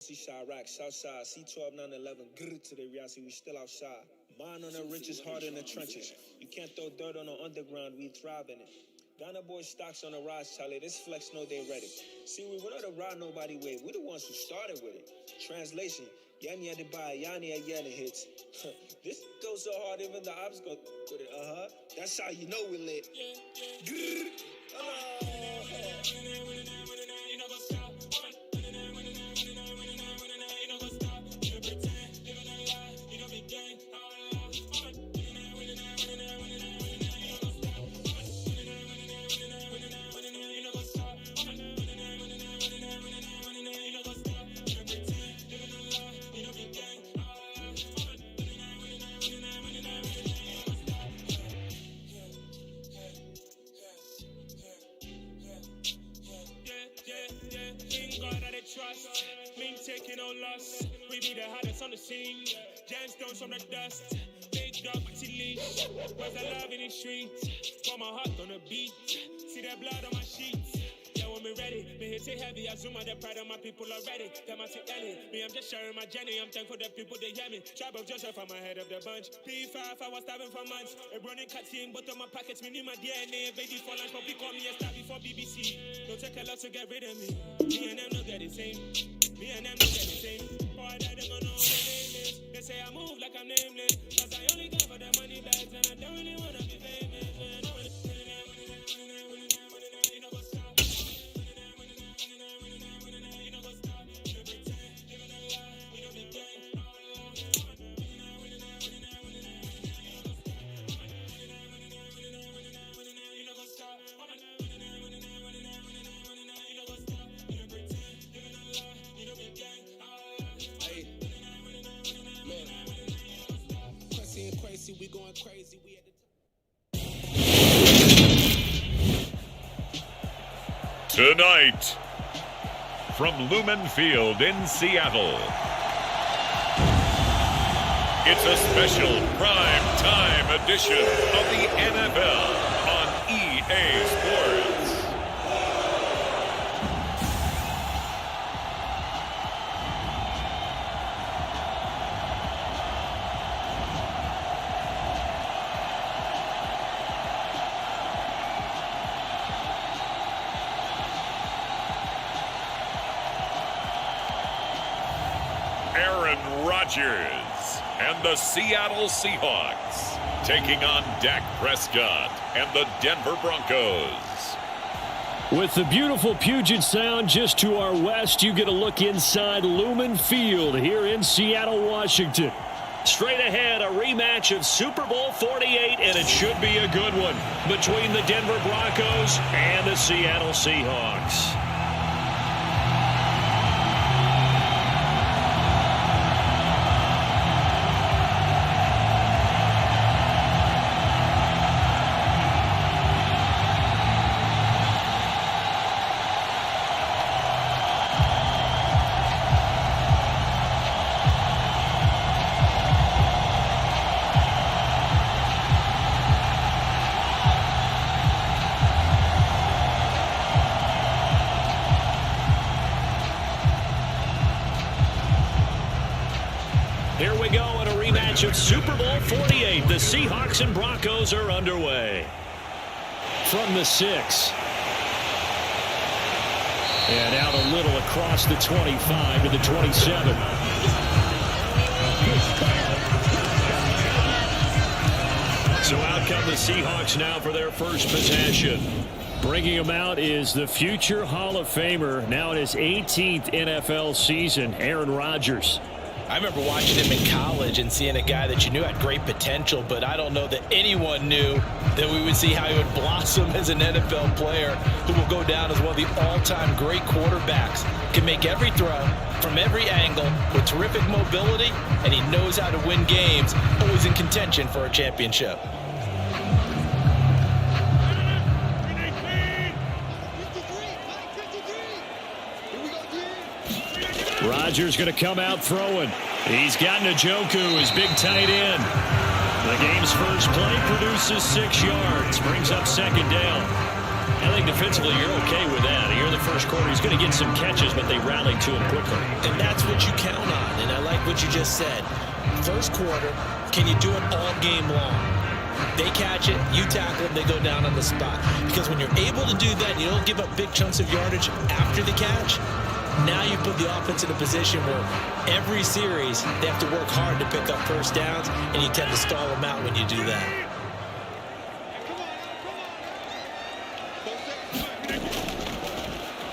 Seaside Rock, Southside, C12, 911, grrr to the reality, we still outside. Mine on the richest, heart in the trenches. You can't throw dirt on the underground, we thrive in it. Ghana boys stocks on the rise, Charlie, this flex know they ready. See, we don't ride nobody wave, we the ones who started with it. Translation, Yanni had to buy, Yanni had Yanni hits. This goes so hard, even the ops go with it, That's how you know we lit. Grrr. Trust, mean taking no loss. We be the hottest on the scene. Gemstones from the dust. Big dog, but leash. Where's the love in the streets? Pour my heart on the beat. See that blood on my sheets. Yeah, when we ready, me hit it heavy. I zoom out the pride of my people already. Them I see Ellie. Me, I'm just sharing my journey. I'm thankful that people they hear me. Tribe of Joseph, I'm ahead of the bunch. P5, I was starving for months. A running cut in, but on my pockets, me need my DNA. Baby for lunch, but we call me a star before BBC. Don't take a lot to get rid of me. Me and them no get the same. Me and them no get the same. Boy, that they gonna know what my name is. They say I move like I'm nameless. Cause I only care for the money bags and I don't really wanna be famous. We going crazy. We at the Tonight, from Lumen Field in Seattle, it's a special prime time edition of the NFL on EA Sports. Rodgers and the Seattle Seahawks taking on Dak Prescott and the Denver Broncos. With the beautiful Puget Sound just to our west, you get a look inside Lumen Field here in Seattle, Washington. Straight ahead, a rematch of Super Bowl 48, and it should be a good one between the Denver Broncos and the Seattle Seahawks. Here we go in a rematch of Super Bowl 48. The Seahawks and Broncos are underway. From the 6. And out a little across the 25 to the 27. So out come the Seahawks now for their first possession. Bringing him out is the future Hall of Famer, now in his 18th NFL season, Aaron Rodgers. I remember watching him in college and seeing a guy that you knew had great potential, but I don't know that anyone knew that we would see how he would blossom as an NFL player who will go down as one of the all-time great quarterbacks. Can make every throw from every angle with terrific mobility, and he knows how to win games, always in contention for a championship. Rodgers going to come out throwing. He's got Njoku, his big tight end. The game's first play produces 6 yards, brings up second down. I think defensively you're okay with that. Here in the first quarter, he's going to get some catches, but they rallied to him quickly. And that's what you count on, and I like what you just said. First quarter, can you do it all game long? They catch it, you tackle them, they go down on the spot. Because when you're able to do that, you don't give up big chunks of yardage after the catch. Now you put the offense in a position where every series they have to work hard to pick up first downs, and you tend to stall them out when you do that.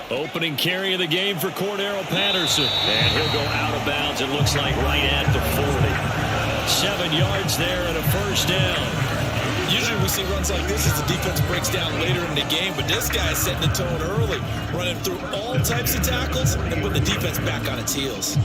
Opening carry of the game for Cordero Patterson. And he'll go out of bounds, it looks like, right at the 40. 7 yards there and a first down. Usually we see runs like this as the defense breaks down later in the game, but this guy is setting the tone early, running through all types of tackles and putting the defense back on its heels.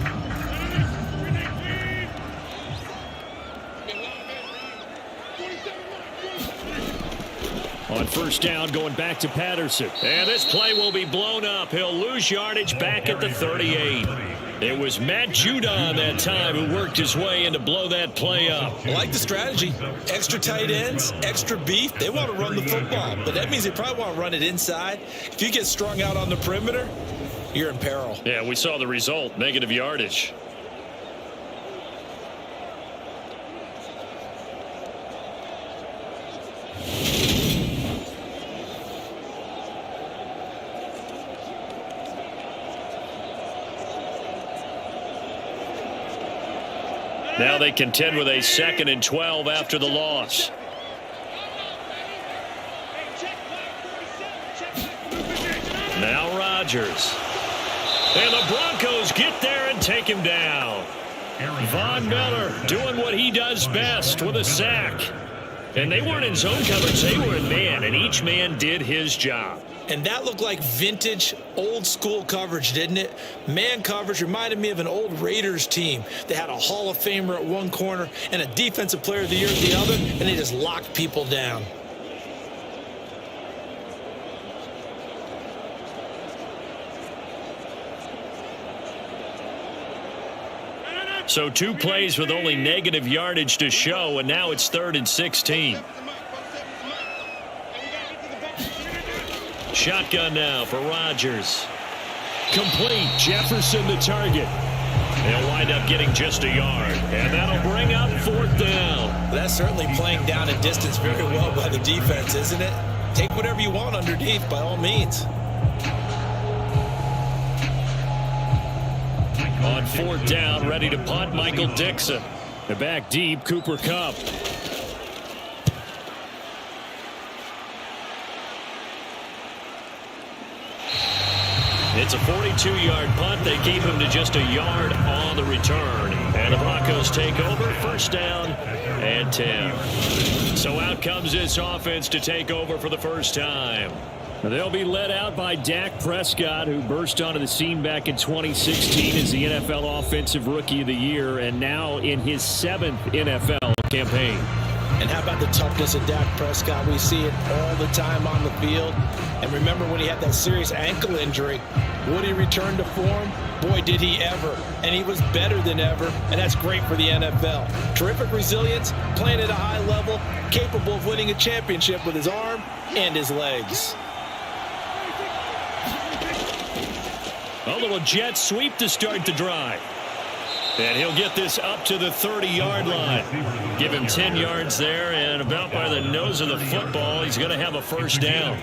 On first down, going back to Patterson. And this play will be blown up. He'll lose yardage back at the 38. It was Matt Judon that time who worked his way in to blow that play up. I like the strategy. Extra tight ends, extra beef. They want to run the football, but that means they probably want to run it inside. If you get strung out on the perimeter, you're in peril. Yeah, we saw the result, negative yardage. Now they contend with a 2nd and 12 after the loss. Now Rodgers. And the Broncos get there and take him down. Von Miller doing what he does best with a sack. And they weren't in zone coverage, they were in man, and each man did his job. And that looked like vintage, old-school coverage, didn't it? Man coverage reminded me of an old Raiders team. They had a Hall of Famer at one corner and a Defensive Player of the Year at the other, and they just locked people down. So 2 plays with only negative yardage to show, and now it's 3rd and 16. Shotgun now for Rodgers. Complete. Jefferson the target. They'll wind up getting just a yard. And that'll bring up 4th down. That's certainly playing down a distance very well by the defense, isn't it? Take whatever you want underneath, by all means. On 4th down, ready to punt, Michael Dixon. They're back deep, Cooper Kupp. It's a 42-yard punt. They keep him to just a yard on the return. And the Broncos take over, 1st down and 10. So out comes this offense to take over for the first time. They'll be led out by Dak Prescott, who burst onto the scene back in 2016 as the NFL Offensive Rookie of the Year, and now in his 7th NFL campaign. And how about the toughness of Dak Prescott? We see it all the time on the field. And remember when he had that serious ankle injury, would he return to form? Boy, did he ever. And he was better than ever, and that's great for the NFL. Terrific resilience, playing at a high level, capable of winning a championship with his arm and his legs. A little jet sweep to start the drive. And he'll get this up to the 30-yard line. Give him 10 yards there, and about by the nose of the football, he's going to have a 1st down.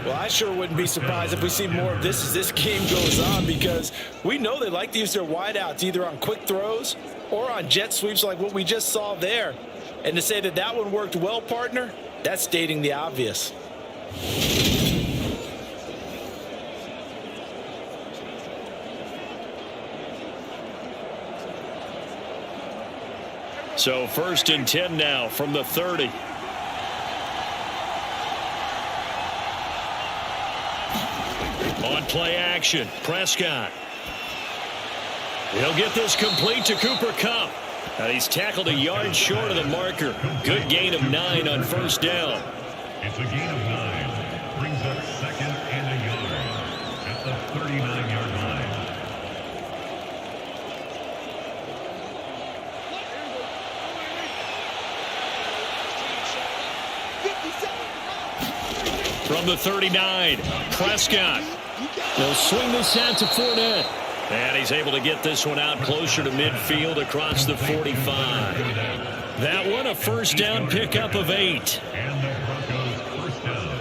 Well, I sure wouldn't be surprised if we see more of this as this game goes on, because we know they like to use their wideouts either on quick throws or on jet sweeps like what we just saw there. And to say that that one worked well, partner, that's stating the obvious. So 1st and 10 now from the 30. On play action, Prescott. He'll get this complete to Cooper Kupp. And he's tackled a yard short of the marker. Good gain of 9 on 1st down. It's a gain of 9. Brings up 2nd and a yard at the 39-yard line. From the 39, Prescott. They'll swing this out to Fournette. And he's able to get this one out closer to midfield across the 45. That one, a first down pickup of 8. And the Broncos first down.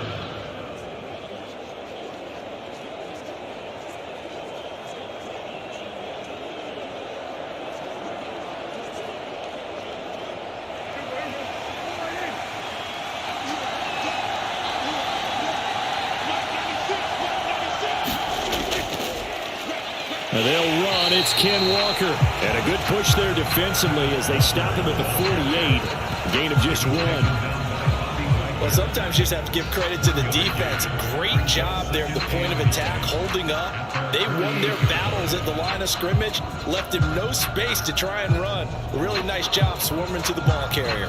They'll run. It's Ken Walker. And a good push there defensively as they stop him at the 48. Gain of just 1. Well, sometimes you just have to give credit to the defense. Great job there at the point of attack, holding up. They won their battles at the line of scrimmage, left him no space to try and run. A really nice job swarming to the ball carrier.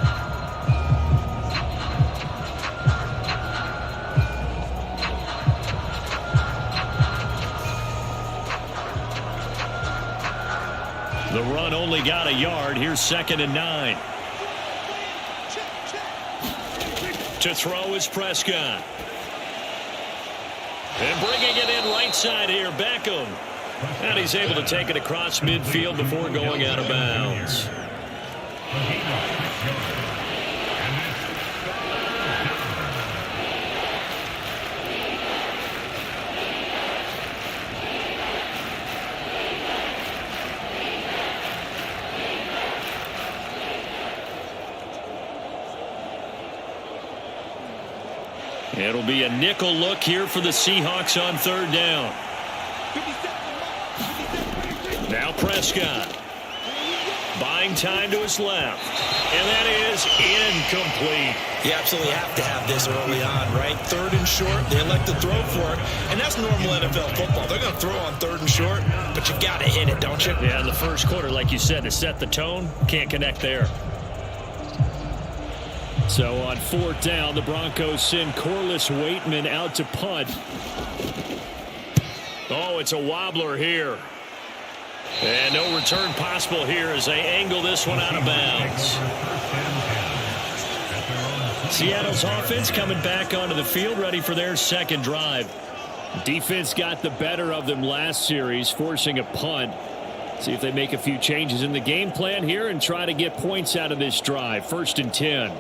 The run only got a yard. Here's 2nd and 9. To throw is Prescott. And bringing it in right side here, Beckham. And he's able to take it across midfield before going out of bounds. It'll be a nickel look here for the Seahawks on 3rd down. Now Prescott. Buying time to his left. And that is incomplete. You absolutely have to have this early on, right? 3rd and short, they elect to throw for it. And that's normal NFL football. They're going to throw on 3rd and short, but you got to hit it, don't you? Yeah, in the first quarter, like you said, to set the tone, can't connect there. So on 4th down, the Broncos send Corliss Waitman out to punt. Oh, it's a wobbler here. And no return possible here as they angle this one out of bounds. Seattle's offense coming back onto the field, ready for their 2nd drive. Defense got the better of them last series, forcing a punt. See if they make a few changes in the game plan here and try to get points out of this drive. 1st and 10.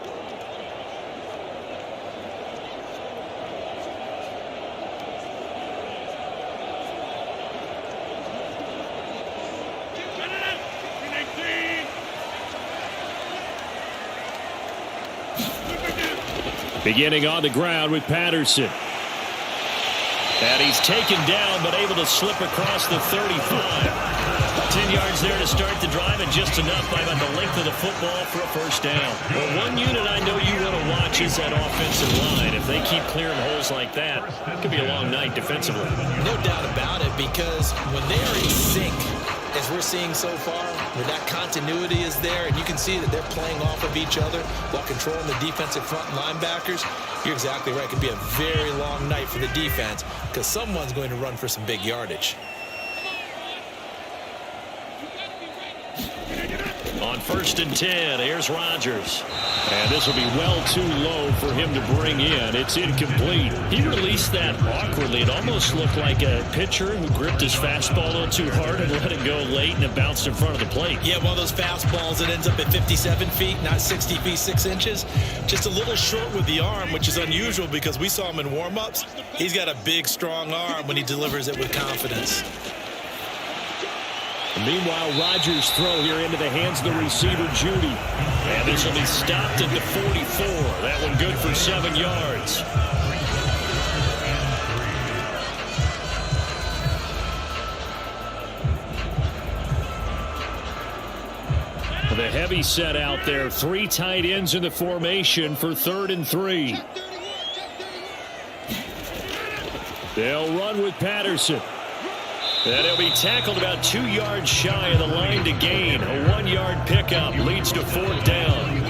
Beginning on the ground with Patterson. And he's taken down, but able to slip across the 35. 10 yards there to start the drive, and just enough by about the length of the football for a first down. Well, one unit I know you want to watch is that offensive line. If they keep clearing holes like that, it could be a long night defensively. No doubt about it, because when they are in sync, as we're seeing so far, where that continuity is there, and you can see that they're playing off of each other while controlling the defensive front linebackers, you're exactly right. It could be a very long night for the defense because someone's going to run for some big yardage. On 1st and 10, here's Rodgers. And this will be well too low for him to bring in. It's incomplete. He released that awkwardly. It almost looked like a pitcher who gripped his fastball a little too hard and let it go late, and it bounced in front of the plate. Yeah, one of those fastballs that ends up at 57 feet, not 60 feet, 6 inches. Just a little short with the arm, which is unusual because we saw him in warm-ups. He's got a big, strong arm when he delivers it with confidence. Meanwhile, Rodgers' throw here into the hands of the receiver, Judy. And this will be stopped at the 44. That one good for 7 yards. The heavy set out there. 3 tight ends in the formation for 3rd and 3. They'll run with Patterson. And he'll be tackled about 2 yards shy of the line to gain. A 1-yard pickup leads to 4th down.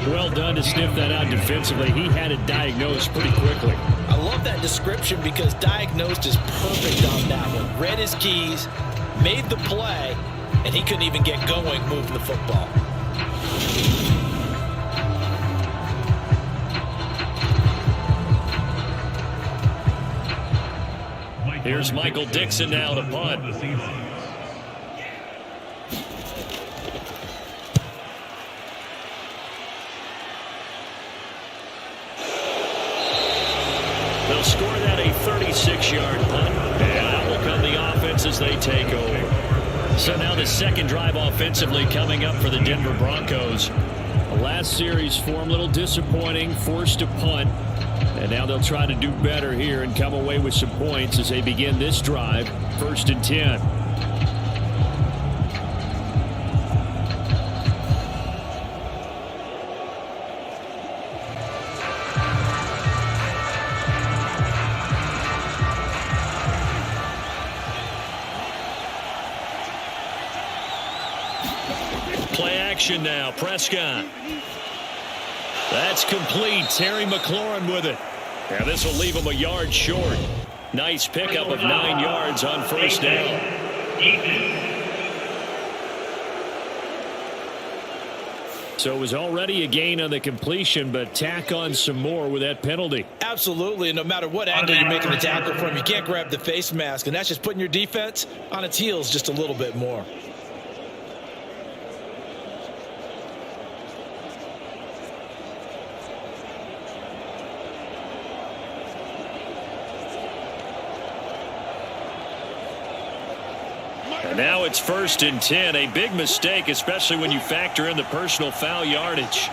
Well done to sniff that out defensively. He had it diagnosed pretty quickly. I love that description because diagnosed is perfect on that one. Read his keys, made the play, and he couldn't even get going moving the football. Here's Michael Dixon now to punt. The Seahawks. They'll score that a 36-yard punt. And out will come the offense as they take over. So now the second drive offensively coming up for the Denver Broncos. The last series for them a little disappointing, forced to punt. And now they'll try to do better here and come away with some points as they begin this drive, 1st and 10. Play action now. Prescott. That's complete. Terry McLaurin with it. Now this will leave him a yard short. Nice pickup of 9 yards on first down. So it was already a gain on the completion, but tack on some more with that penalty. Absolutely, and no matter what angle you're making the tackle from, you can't grab the face mask, and that's just putting your defense on its heels just a little bit more. And now it's 1st and 10, a big mistake, especially when you factor in the personal foul yardage.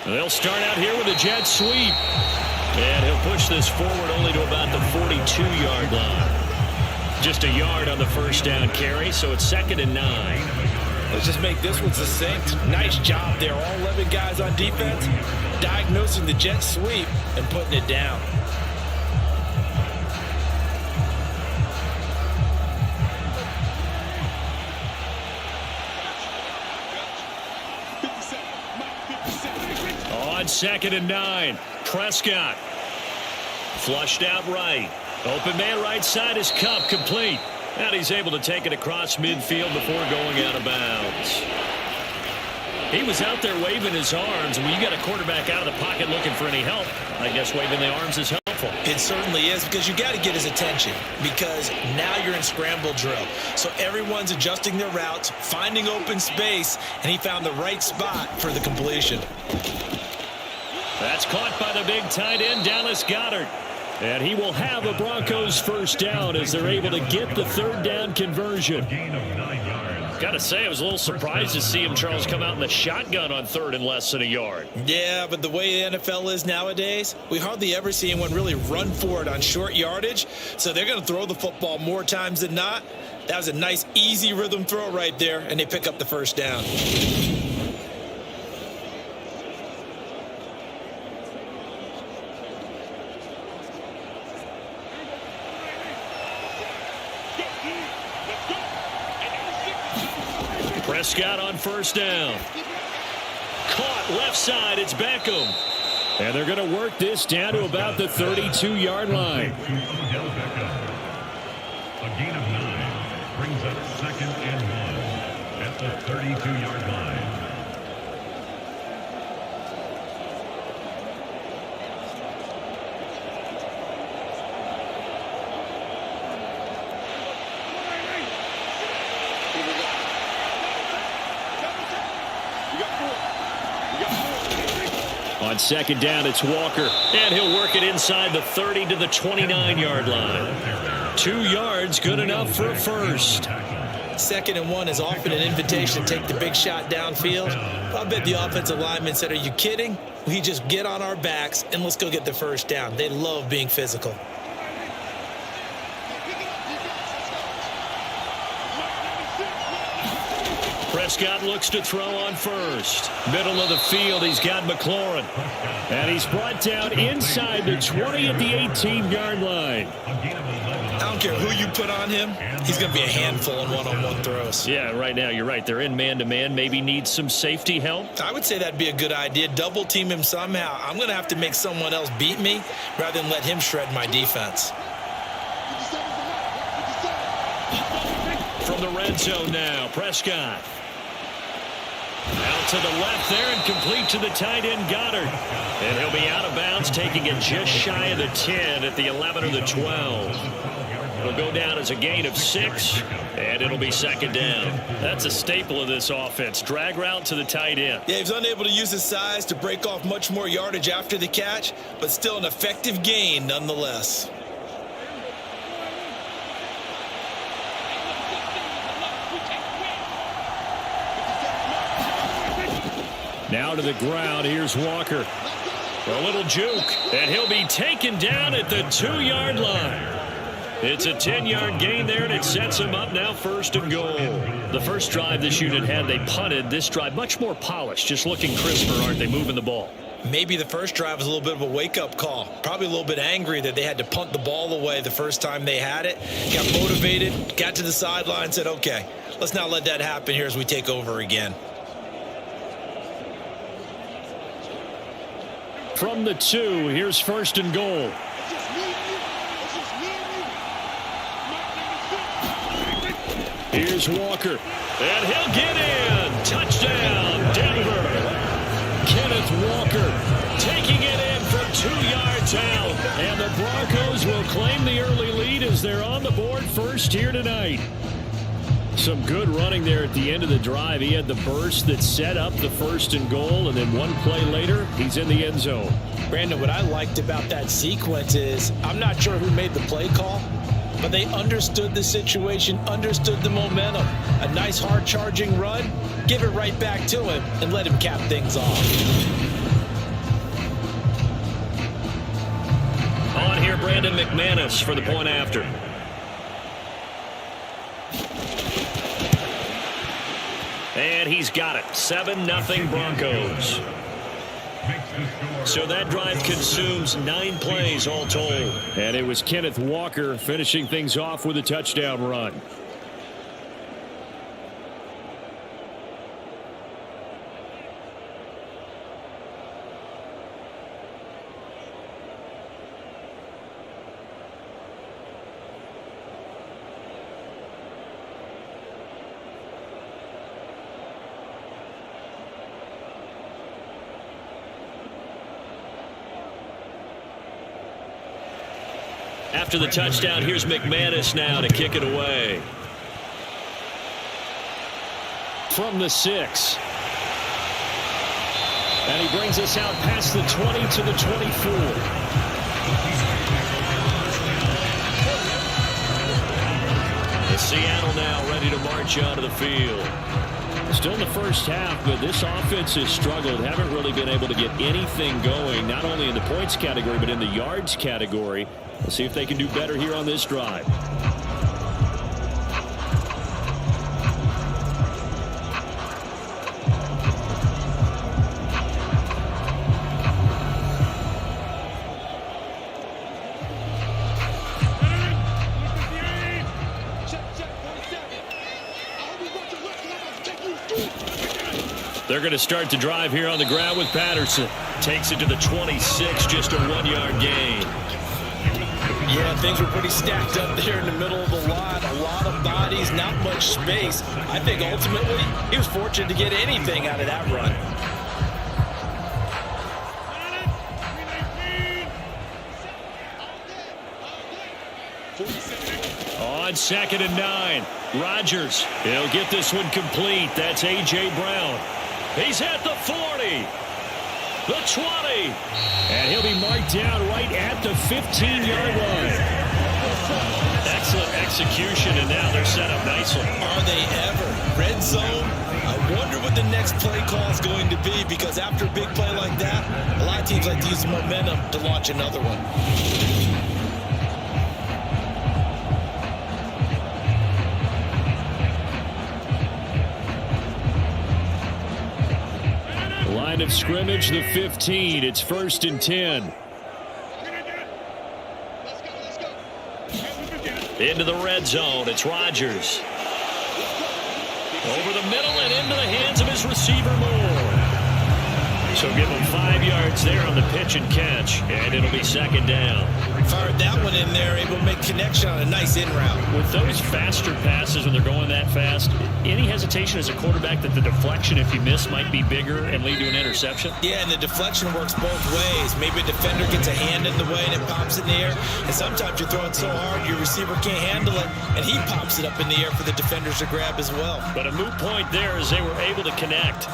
They'll start out here with a jet sweep. And he'll push this forward only to about the 42-yard line. Just a yard on the first down carry, so it's 2nd and 9. Let's just make this one succinct. Nice job there. All 11 guys on defense diagnosing the jet sweep and putting it down. On 2nd and 9, Prescott. Flushed out right. Open man right side is Cup, complete. And he's able to take it across midfield before going out of bounds. He was out there waving his arms. When you got a quarterback out of the pocket looking for any help, I guess waving the arms is helpful. It certainly is, because you got to get his attention, because now you're in scramble drill. So everyone's adjusting their routes, finding open space, and he found the right spot for the completion. That's caught by the big tight end, Dallas Goedert. And he will have a Broncos first down as they're able to get the 3rd down conversion. Gain of 9 yards. Got to say, I was a little surprised to see him, Charles, come out in the shotgun on 3rd and less than a yard. Yeah, but the way the NFL is nowadays, we hardly ever see anyone really run for it on short yardage. So they're going to throw the football more times than not. That was a nice, easy rhythm throw right there, and they pick up the first down. Prescott on first down. Caught left side. It's Beckham. And they're going to work this down to about the 32-yard line. A gain of 9 brings up 2nd and 1 at the 32-yard line. On 2nd down, it's Walker. And he'll work it inside the 30 to the 29-yard line. 2 yards, good enough for a first. 2nd and 1 is often an invitation to take the big shot downfield. I bet the offensive lineman said, "Are you kidding? We just get on our backs and let's go get the first down." They love being physical. Prescott looks to throw on first. Middle of the field, he's got McLaurin. And he's brought down inside the 20 at the 18-yard line. I don't care who you put on him, he's going to be a handful in one-on-one throws. Yeah, right now you're right. They're in man-to-man. Maybe need some safety help. I would say that'd be a good idea. Double team him somehow. I'm going to have to make someone else beat me rather than let him shred my defense. From the red zone now, Prescott. Out to the left there and complete to the tight end Goddard. And he'll be out of bounds, taking it just shy of the 10 at the 11 or the 12. It'll go down as a gain of 6, and it'll be second down. That's a staple of this offense. Drag route to the tight end. Yeah, he was unable to use his size to break off much more yardage after the catch, but still an effective gain nonetheless. Now to the ground. Here's Walker. A little juke, and he'll be taken down at the 2-yard line. It's a 10-yard gain there, and it sets him up now first and goal. The first drive this unit had, they punted. This drive, much more polished, just looking crisper, aren't they, moving the ball? Maybe the first drive was a little bit of a wake-up call. Probably a little bit angry that they had to punt the ball away the first time they had it. Got motivated, got to the sideline, said, okay, let's not let that happen here as we take over again. From the 2, here's first and goal. Here's Walker, and he'll get in. Touchdown, Denver. Kenneth Walker taking it in from 2 yards out. And the Broncos will claim the early lead as they're on the board first here tonight. Some good running there at the end of the drive. He had the burst that set up the first and goal, and then one play later, he's in the end zone. Brandon, what I liked about that sequence is I'm not sure who made the play call, but they understood the situation, understood the momentum. A nice hard-charging run, give it right back to him, and let him cap things off. On here, Brandon McManus for the point after. And he's got it. 7-0 Broncos. So that drive consumes 9 plays all told. And it was Kenneth Walker finishing things off with a touchdown run. After the touchdown, here's McManus now to kick it away. From the 6. And he brings us out past the 20 to the 24. The Seattle now ready to march onto the field. Still in the first half, but this offense has struggled. Haven't really been able to get anything going, not only in the points category, but in the yards category. We'll see if they can do better here on this drive. They're going to start the drive here on the ground with Patterson. Takes it to the 26, just a 1-yard gain. Yeah, things were pretty stacked up there in the middle of the line. A lot of bodies, not much space. I think ultimately he was fortunate to get anything out of that run. On 2nd and 9, Rodgers. He'll get this one complete. That's A.J. Brown. He's at the 40. The 20. And he'll be marked down right at the 15-yard line. Excellent execution, and now they're set up nicely. Are they ever? Red zone? I wonder what the next play call is going to be, because after a big play like that, a lot of teams like to use the momentum to launch another one. Line of scrimmage, the 15. It's 1st and 10. Into the red zone. It's Rodgers. Over the middle and into the hands of his receiver Moore. So give him 5 yards there on the pitch and catch, and it'll be 2nd down. Fired that one in there, able to make connection on a nice in route. With those faster passes when they're going that fast, any hesitation as a quarterback that the deflection, if you miss, might be bigger and lead to an interception? Yeah, and the deflection works both ways. Maybe a defender gets a hand in the way and it pops in the air. And sometimes you're throwing so hard your receiver can't handle it, and he pops it up in the air for the defenders to grab as well. But a moot point there as they were able to connect.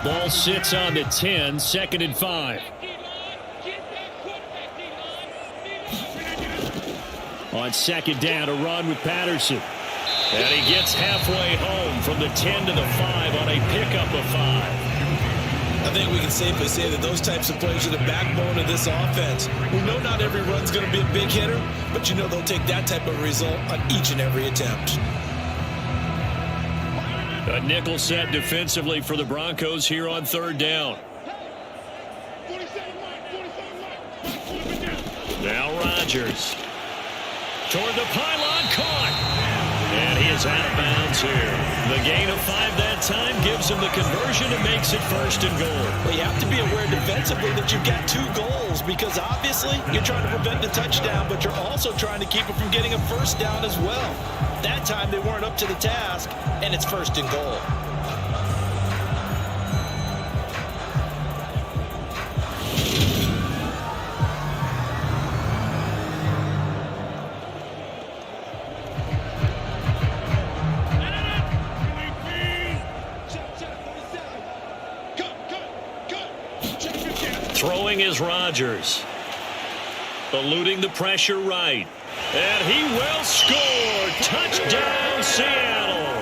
Ball sits on the 10, 2nd and 5. On 2nd down, a run with Patterson. And he gets halfway home from the 10 to the 5 on a pickup of 5. I think we can safely say that those types of plays are the backbone of this offense. We know not every run's going to be a big hitter, but you know they'll take that type of result on each and every attempt. A nickel set defensively for the Broncos here on 3rd down. Now Rodgers. Toward the pylon, caught. And he is out of bounds here. The gain of 5 that time gives him the conversion and makes it 1st and goal. Well, you have to be aware defensively that you've got 2 goals because obviously you're trying to prevent the touchdown, but you're also trying to keep it from getting a 1st down as well. That time they weren't up to the task, and it's 1st and goal. Throwing is Rodgers. Eluding the pressure right. And he will score. Touchdown, Seattle.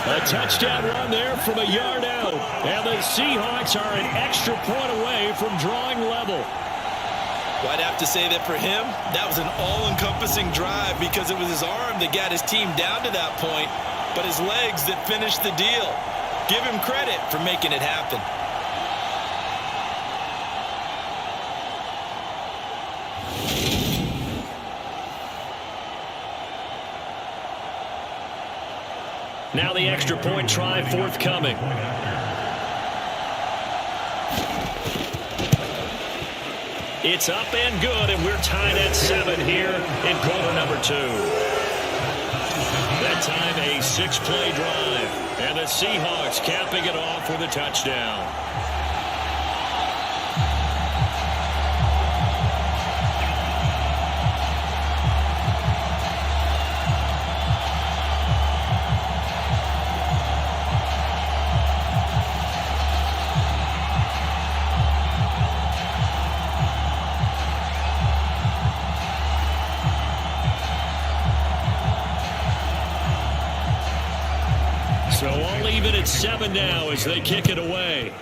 A touchdown run there from a yard out. And the Seahawks are an extra point away from drawing level. Well, I'd have to say that for him, that was an all-encompassing drive because it was his arm that got his team down to that point, but his legs that finished the deal. Give him credit for making it happen. Now the extra point try forthcoming. It's up and good, and we're tied at 7 here in quarter number 2. That time a 6-play drive, and the Seahawks capping it off with a touchdown. So all even at 7 now as they kick it away.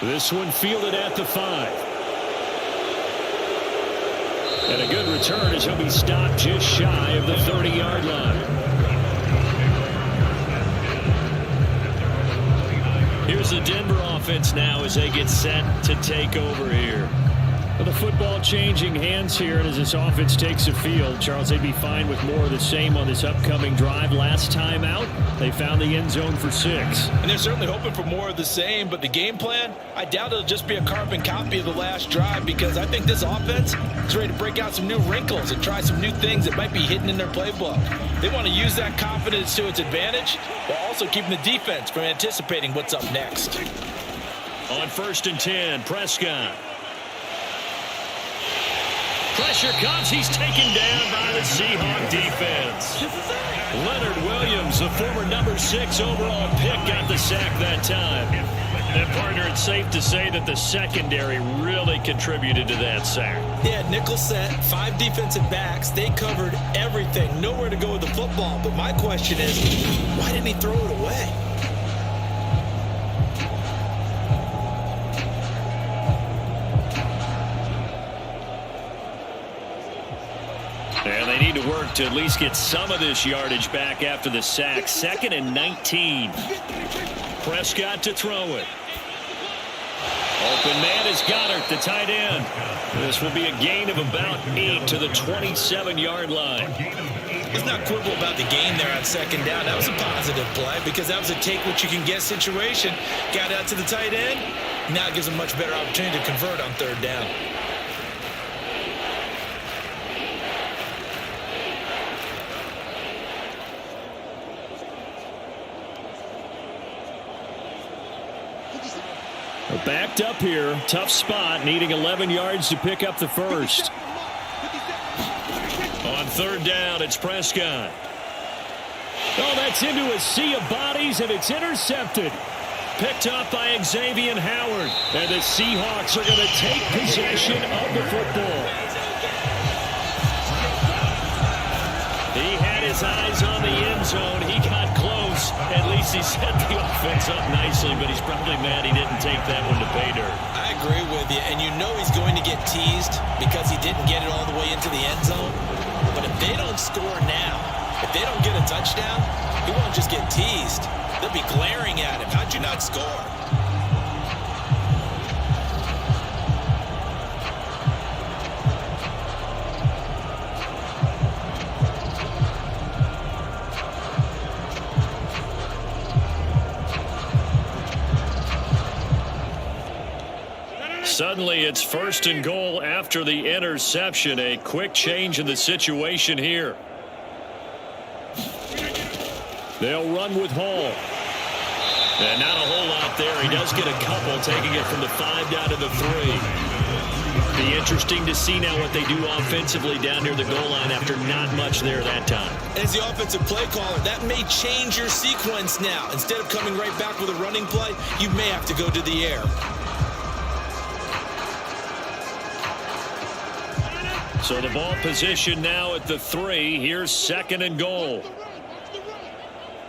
This one fielded at the 5. And a good return as he'll be stopped just shy of the 30-yard line. Here's the Denver offense now as they get set to take over here. Well, the football changing hands here, and as this offense takes the field, Charles, they'd be fine with more of the same on this upcoming drive. Last time out, they found the end zone for 6. And they're certainly hoping for more of the same, but the game plan, I doubt it'll just be a carbon copy of the last drive because I think this offense is ready to break out some new wrinkles and try some new things that might be hidden in their playbook. They want to use that confidence to its advantage while also keeping the defense from anticipating what's up next. On 1st and 10, Prescott. Pressure comes. He's taken down by the Seahawk defense. Leonard Williams, the former number 6 overall pick, got the sack that time. And, partner, it's safe to say that the secondary really contributed to that sack. Yeah, nickel set, 5 defensive backs. They covered everything. Nowhere to go with the football. But my question is, why didn't he throw it away? And they need to work to at least get some of this yardage back after the sack. 2nd and 19. Prescott to throw it. open man is Goddard, the tight end. This will be a gain of about 8 to the 27-yard line. Let's not quibble about the gain there on second down. That was a positive play because that was a take-what-you-can-get situation. Got out to the tight end. Now it gives them a much better opportunity to convert on third down. Backed up here. Tough spot. Needing 11 yards to pick up the first. On third down, it's Prescott. Oh, that's into a sea of bodies, and it's intercepted. Picked up by Xavier Howard. And the Seahawks are going to take possession of the football. He had his eyes on the end zone. He got close. At least he set the offense up nicely, but he's probably mad he didn't take that one to pay dirt. I agree with you, and you know he's going to get teased because he didn't get it all the way into the end zone. But if they don't score now, if they don't get a touchdown, he won't just get teased. They'll be glaring at him. How'd you not score? Suddenly, it's first and goal after the interception. A quick change in the situation here. They'll run with Hall. And not a whole lot there. He does get a couple, taking it from the 5 down to the 3. Be interesting to see now what they do offensively down near the goal line after not much there that time. As the offensive play caller, that may change your sequence now. Instead of coming right back with a running play, you may have to go to the air. So the ball position now at the 3. Here's second and goal.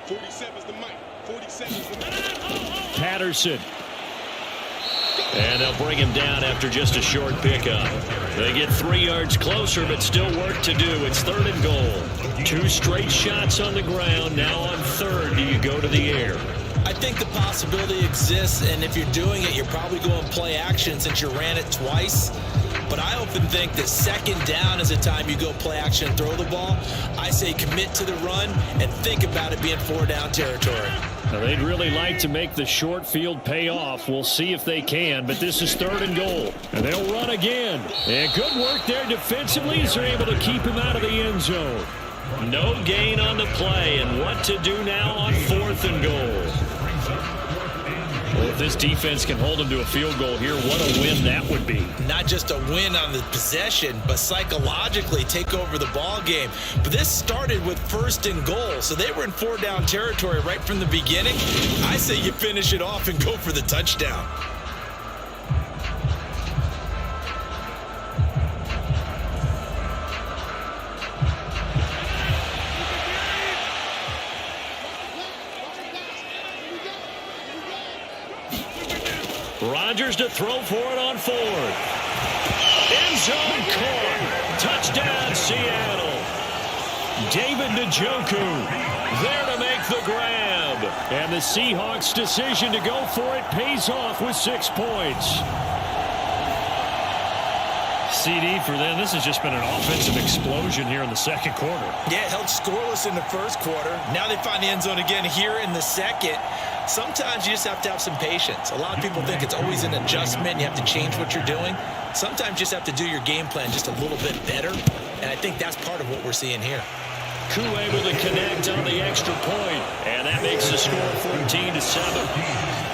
47's the mic. 47's the mic. Patterson. And they'll bring him down after just a short pickup. They get 3 yards closer, but still work to do. It's third and goal. 2 straight shots on the ground. Now on third, do you go to the air? I think the possibility exists, and if you're doing it, you're probably going play action since you ran it twice. But I often think that second down is the time you go play action and throw the ball. I say commit to the run and think about it being 4 down territory. Now they'd really like to make the short field pay off. We'll see if they can, but this is third and goal. And they'll run again. And good work there defensively as they're able to keep him out of the end zone. No gain on the play, and what to do now on fourth and goal. Well, if this defense can hold them to a field goal here, what a win that would be. Not just a win on the possession, but psychologically take over the ball game. But this started with first and goal, so they were in 4 down territory right from the beginning. I say you finish it off and go for the touchdown. Rodgers to throw for it on 4. End zone caught. Touchdown, Seattle. David Njoku there to make the grab. And the Seahawks' decision to go for it pays off with 6 points. CD for them. This has just been an offensive explosion here in the second quarter. Yeah, held scoreless in the first quarter. Now they find the end zone again here in the second. Sometimes you just have to have some patience. A lot of people think it's always an adjustment. You have to change what you're doing. Sometimes you just have to do your game plan just a little bit better. And I think that's part of what we're seeing here. Koo able to connect on the extra point. And that makes the score 14-7.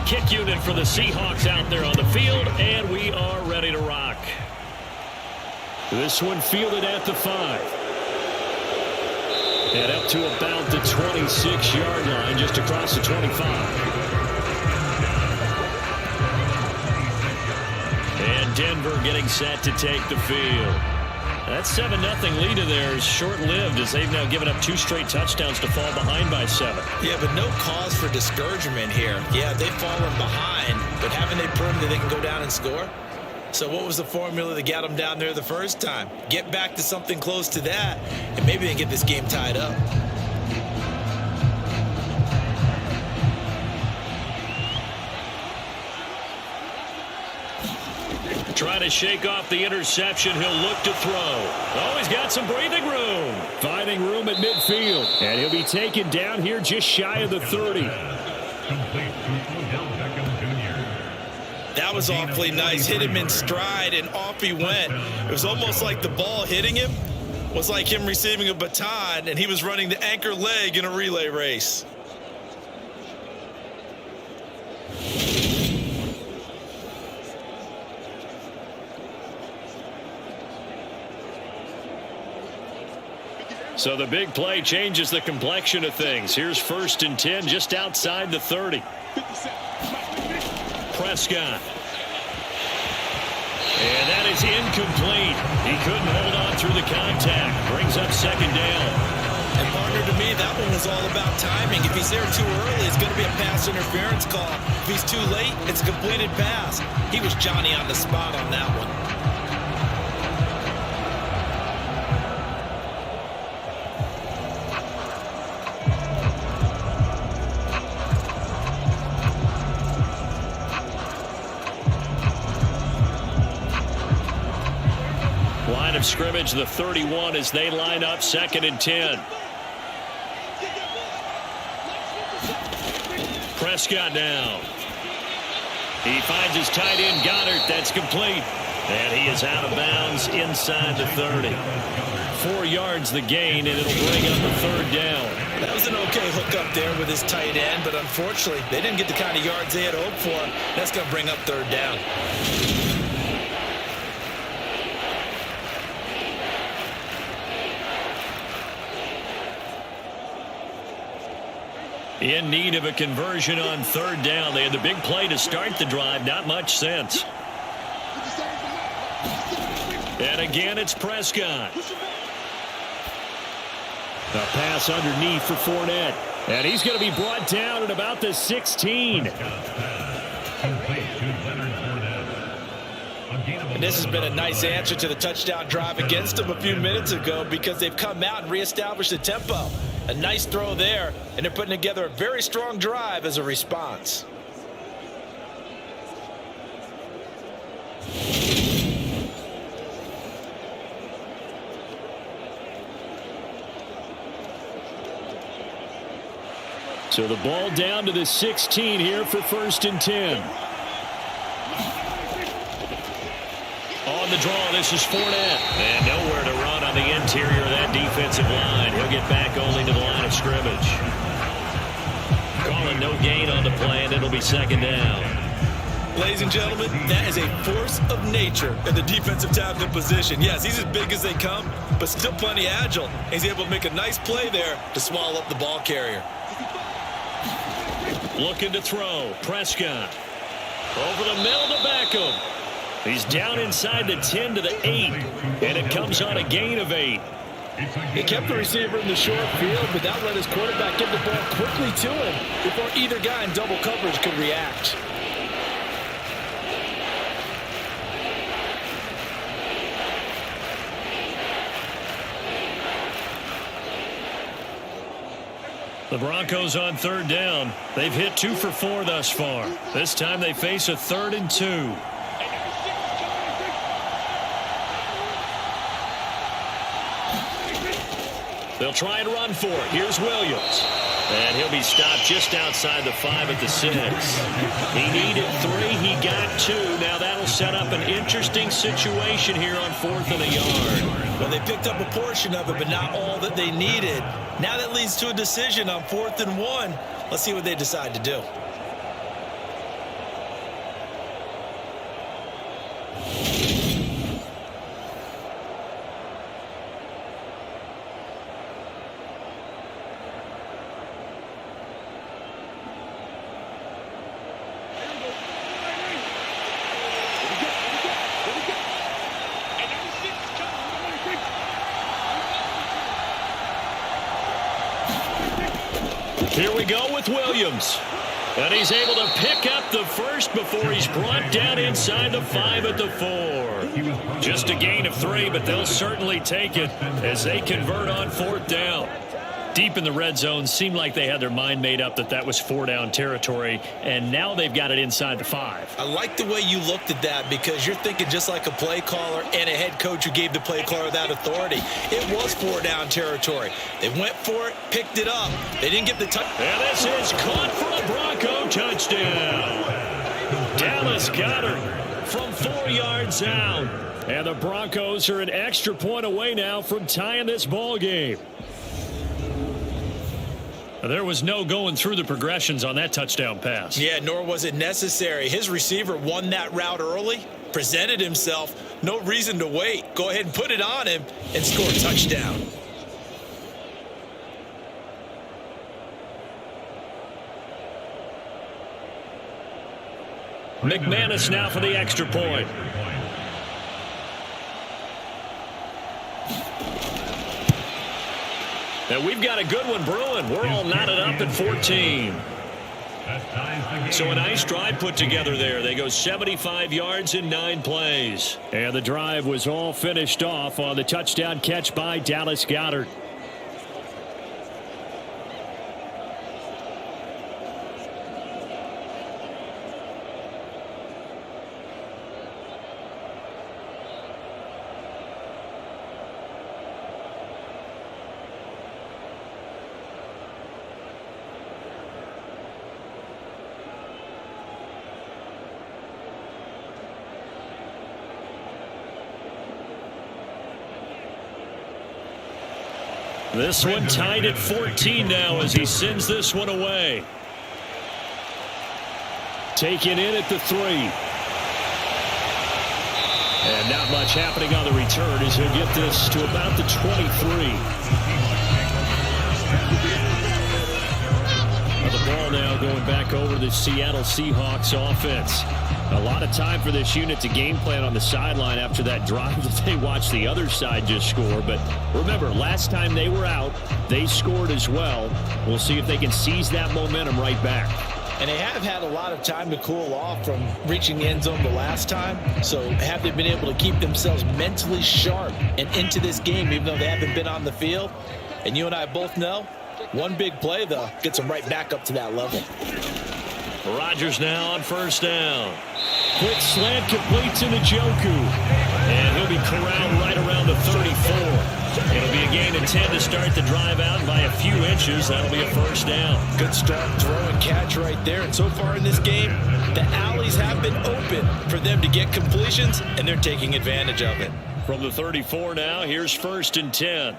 Kick unit for the Seahawks out there on the field, and we are ready to rock. This one fielded at the 5. And up to about the 26-yard line, just across the 25. And Denver getting set to take the field. That 7-0 lead of theirs short-lived as they've now given up 2 straight touchdowns to fall behind by 7. Yeah, but no cause for discouragement here. Yeah, they've fallen behind, but haven't they proven that they can go down and score? So what was the formula that got them down there the first time? Get back to something close to that, and maybe they can get this game tied up. Trying to shake off the interception. He'll look to throw. Oh, he's got some breathing room. Finding room at midfield. And he'll be taken down here just shy of the 30. That was awfully nice. Hit him in stride, and off he went. It was almost like the ball hitting him was like him receiving a baton, and he was running the anchor leg in a relay race. So the big play changes the complexion of things. Here's 1st and 10 just outside the 30. Prescott. And that is incomplete. He couldn't hold on through the contact. Brings up 2nd down. And partner, to me, that one was all about timing. If he's there too early, it's going to be a pass interference call. If he's too late, it's a completed pass. He was Johnny on the spot on that one. Line of scrimmage, the 31 as they line up 2nd and 10. Prescott down. He finds his tight end, Goddard. That's complete. And he is out of bounds inside the 30. 4 yards the gain, and it'll bring up the 3rd down. That was an okay hook up there with his tight end, but unfortunately, they didn't get the kind of yards they had hoped for. That's going to bring up 3rd down. In need of a conversion on 3rd down. They had the big play to start the drive. Not much sense. And again, it's Prescott. A pass underneath for Fournette. And he's going to be brought down at about the 16. And this has been a nice answer to the touchdown drive against them a few minutes ago because they've come out and reestablished the tempo. A nice throw there, and they're putting together a very strong drive as a response. So the ball down to the 16 here for 1st and 10. On the draw, this is Fournette. And nowhere to run on the interior of that defensive line. He'll get back only to the line of scrimmage. Calling no gain on the play, and it'll be 2nd down. Ladies and gentlemen, that is a force of nature in the defensive tackle position. Yes, he's as big as they come, but still plenty agile. He's able to make a nice play there to swallow up the ball carrier. Looking to throw. Prescott. Over the middle to Beckham. He's down inside the 10 to the 8, and it comes on a gain of 8. He kept the receiver in the short field, but that let his quarterback get the ball quickly to him before either guy in double coverage could react. The Broncos on 3rd down. They've hit 2 for 4 thus far. This time they face a 3rd and 2. They'll try and run for it. Here's Williams. And he'll be stopped just outside the 5 at the 6. He needed 3. He got 2. Now that'll set up an interesting situation here on 4th and a yard. Well, they picked up a portion of it, but not all that they needed. Now that leads to a decision on 4th and 1. Let's see what they decide to do. Here we go with Williams. And he's able to pick up the first before he's brought down inside the 5 at the 4. Just a gain of 3, but they'll certainly take it as they convert on 4th down. Deep in the red zone, seemed like they had their mind made up that was 4-down territory, and now they've got it inside the 5. I like the way you looked at that because you're thinking just like a play caller and a head coach who gave the play caller that authority. It was 4-down territory. They went for it, picked it up. They didn't get the touch. And this is caught for a Bronco touchdown. Dallas Goedert from 4 yards out. And the Broncos are an extra point away now from tying this ball game. There was no going through the progressions on that touchdown pass. Yeah, nor was it necessary. His receiver won that route early, presented himself, no reason to wait. Go ahead and put it on him and score a touchdown. McManus now for the extra point. And we've got a good one brewing. We're all knotted up at 14. So a nice drive put together there. They go 75 yards in 9 plays. And the drive was all finished off on the touchdown catch by Dallas Goedert. This one tied at 14 now as he sends this one away. Taken in at the 3. And not much happening on the return as he'll get this to about the 23. The ball now going back over the Seattle Seahawks offense. A lot of time for this unit to game plan on the sideline after that drive that they watched the other side just score. But remember, last time they were out, they scored as well. We'll see if they can seize that momentum right back. And they have had a lot of time to cool off from reaching the end zone the last time. So have they been able to keep themselves mentally sharp and into this game even though they haven't been on the field? And you and I both know, one big play, though, gets them right back up to that level. Rodgers now on 1st down. Quick slant complete to Njoku. And he'll be corralled right around the 34. It'll be a gain of 10 to start the drive out by a few inches. That'll be a 1st down. Good start, throw and catch right there. And so far in this game, the alleys have been open for them to get completions, and they're taking advantage of it. From the 34 now, here's 1st and 10.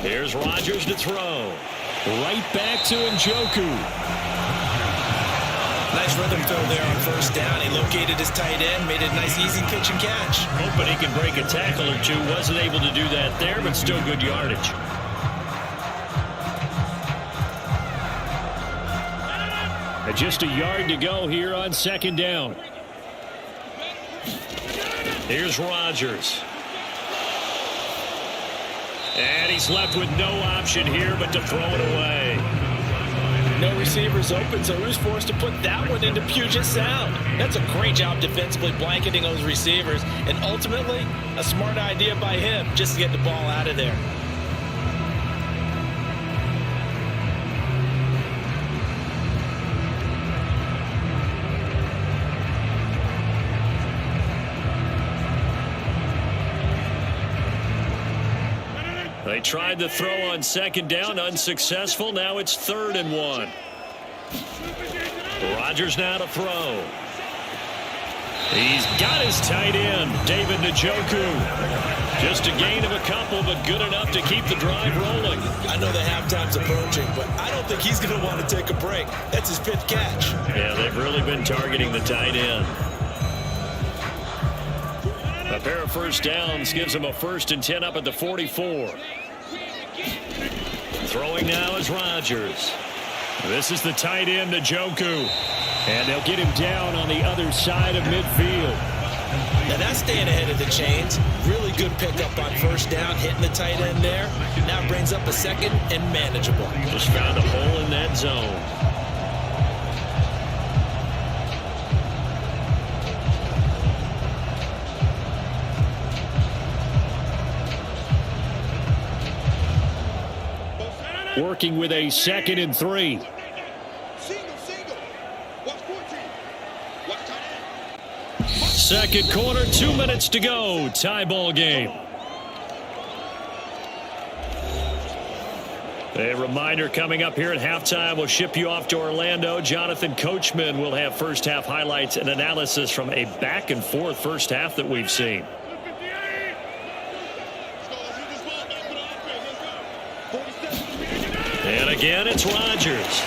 Here's Rodgers to throw. Right back to Njoku. Nice rhythm throw there on 1st down. He located his tight end, made a nice easy pitch and catch. Hoping he can break a tackle or two. Wasn't able to do that there, but still good yardage. And just a yard to go here on 2nd down. Here's Rodgers. And he's left with no option here but to throw it away. No receivers open, so who's forced to put that one into Puget Sound? That's a great job defensively blanketing those receivers, and ultimately, a smart idea by him just to get the ball out of there. They tried to throw on 2nd down, unsuccessful. Now it's 3rd and 1. Rodgers now to throw. He's got his tight end, David Njoku. Just a gain of a couple, but good enough to keep the drive rolling. I know the halftime's approaching, but I don't think he's going to want to take a break. That's his 5th catch. Yeah, they've really been targeting the tight end. A pair of 1st downs gives him a 1st and 10 up at the 44. Throwing now is Rodgers. This is the tight end, Njoku. And they'll get him down on the other side of midfield. Now that's staying ahead of the chains. Really good pickup on first down, hitting the tight end there. Now brings up a second and manageable. Just found a hole in that zone. Working with a 2nd and 3. Single. Watch 14. Watch tight end. Second quarter, 2 minutes to go. Tie ball game. A reminder coming up here at halftime. We'll ship you off to Orlando. Jonathan Coachman will have first half highlights and analysis from a back and forth first half that we've seen. And again, it's Rodgers.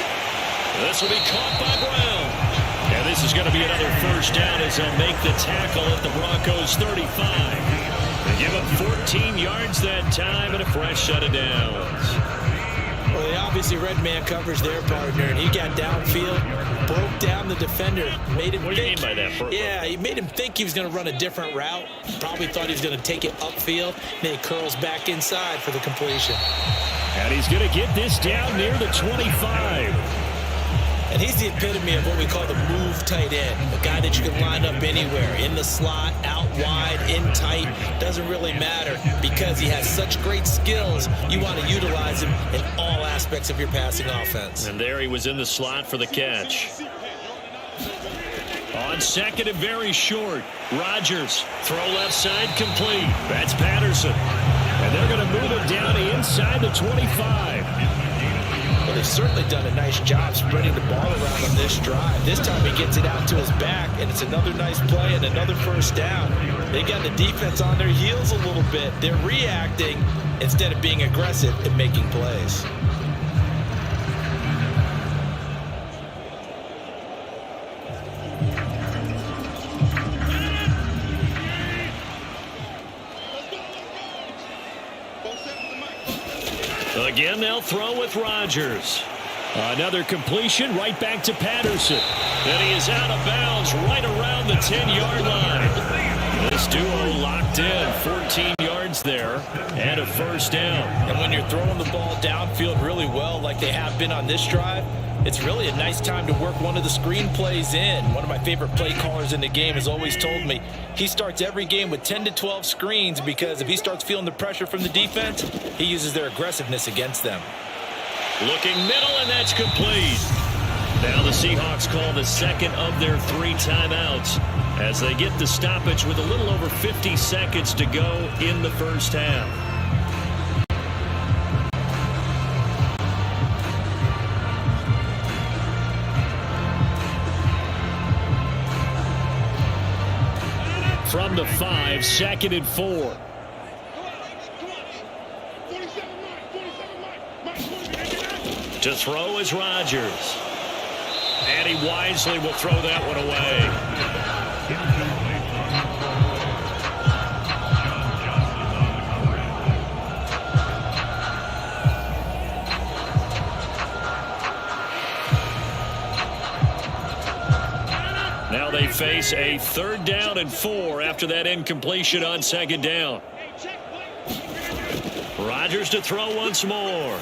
This will be caught by Brown. And this is going to be another first down as they'll make the tackle at the Broncos 35. They give up 14 yards that time and a fresh set of downs. Well, they obviously read man coverage their partner, and he got downfield, broke down the defender, made him What do you mean by that? Yeah, he made him think he was going to run a different route. Probably thought he was going to take it upfield. Then he curls back inside for the completion. And he's going to get this down near the 25. And he's the epitome of what we call the move tight end. A guy that you can line up anywhere, in the slot, out wide, in tight. Doesn't really matter because he has such great skills. You want to utilize him in all aspects of your passing offense. And there he was in the slot for the catch. On second and very short, Rodgers, throw left side complete. That's Patterson. And they're going to move it down inside the 25. Well, they've certainly done a nice job spreading the ball around on this drive. This time he gets it out to his back, and it's another nice play and another first down. They got the defense on their heels a little bit. They're reacting instead of being aggressive and making plays. Again, they'll throw with Rodgers. Another completion right back to Patterson. And he is out of bounds right around the 10-yard line. This duo locked in, 14 yards there, and a first down. And when you're throwing the ball downfield really well like they have been on this drive, it's really a nice time to work one of the screen plays in. One of my favorite play callers in the game has always told me he starts every game with 10 to 12 screens because if he starts feeling the pressure from the defense, he uses their aggressiveness against them. Looking middle, and that's complete. Now the Seahawks call the second of their 3 timeouts as they get the stoppage with a little over 50 seconds to go in the first half. From the 5, 2nd and 4. To throw is Rodgers. And he wisely will throw that one away. Now they face a 3rd down and 4 after that incompletion on 2nd down. Rodgers to throw once more.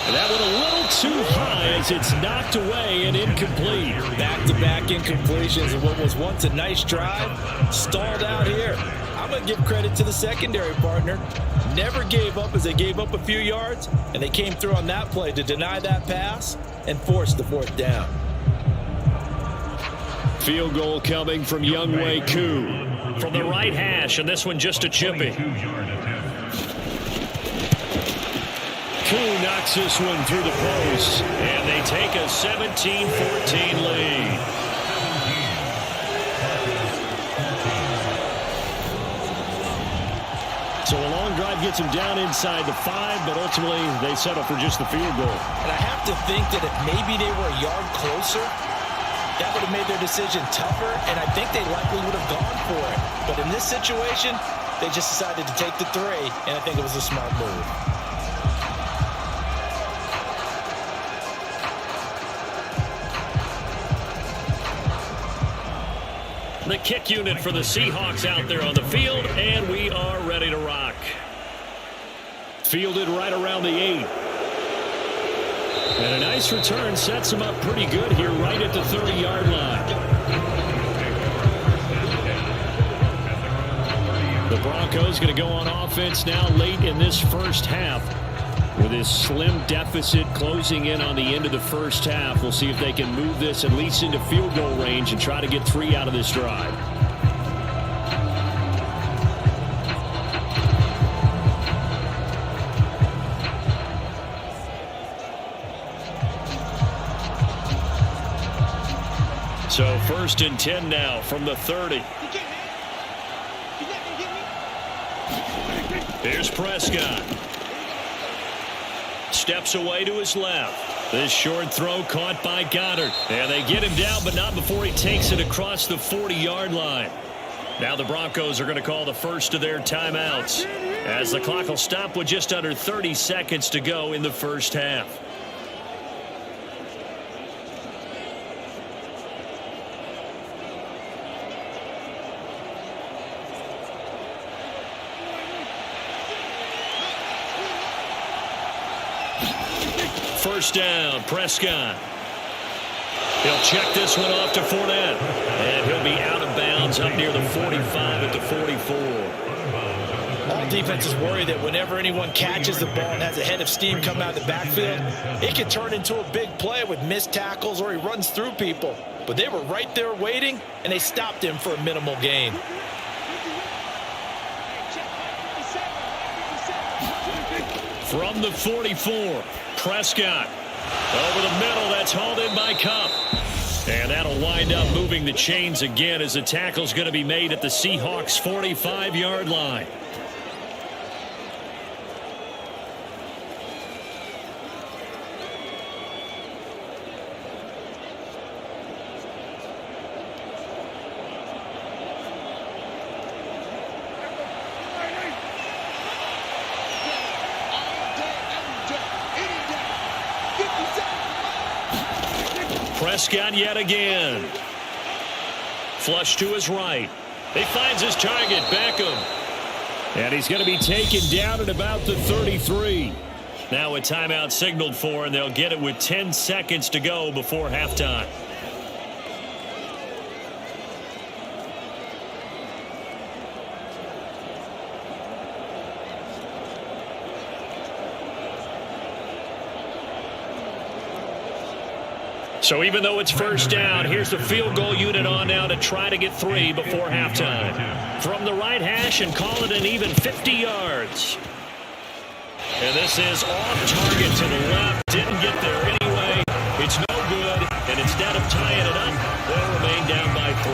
And that one a little too high as it's knocked away and incomplete. Back-to-back incompletions of what was once a nice drive, stalled out here. I'm going to give credit to the secondary partner. Never gave up as they gave up a few yards, and they came through on that play to deny that pass and force the 4th down. Field goal coming from Younghoe Koo from the right hash, and this one just a chippy. Koo knocks this one through the post, and they take a 17-14 lead. So a long drive gets them down inside the 5, but ultimately they settle for just the field goal. And I have to think that if maybe they were a yard closer, that would have made their decision tougher, and I think they likely would have gone for it. But in this situation, they just decided to take the 3, and I think it was a smart move. The kick unit for the Seahawks out there on the field, and we are ready to rock. Fielded right around the 8. And a nice return sets him up pretty good here right at the 30-yard line. The Broncos going to go on offense now late in this first half. With this slim deficit closing in on the end of the first half, we'll see if they can move this at least into field goal range and try to get 3 out of this drive. So 1st and 10 now from the 30. Here's Prescott. Steps away to his left. This short throw caught by Goddard. And they get him down, but not before he takes it across the 40-yard line. Now the Broncos are going to call the first of their timeouts, as the clock will stop with just under 30 seconds to go in the first half. First down, Prescott. He'll check this one off to Fournette. And he'll be out of bounds up near the 45 at the 44. All defenses worry that whenever anyone catches the ball and has a head of steam come out of the backfield, it can turn into a big play with missed tackles or he runs through people. But they were right there waiting, and they stopped him for a minimal gain. From the 44, Prescott. Over the middle, that's hauled in by Cup. And that'll wind up moving the chains again as the tackle's going to be made at the Seahawks' 45-yard line. Prescott yet again. Flush to his right. He finds his target, Beckham. And he's going to be taken down at about the 33. Now a timeout signaled for, and they'll get it with 10 seconds to go before halftime. So even though it's first down, here's the field goal unit on now to try to get 3 before halftime. From the right hash and call it an even 50 yards. And this is off target to the left. Didn't get there anyway. It's no good. And instead of tying it up, they'll remain down by 3.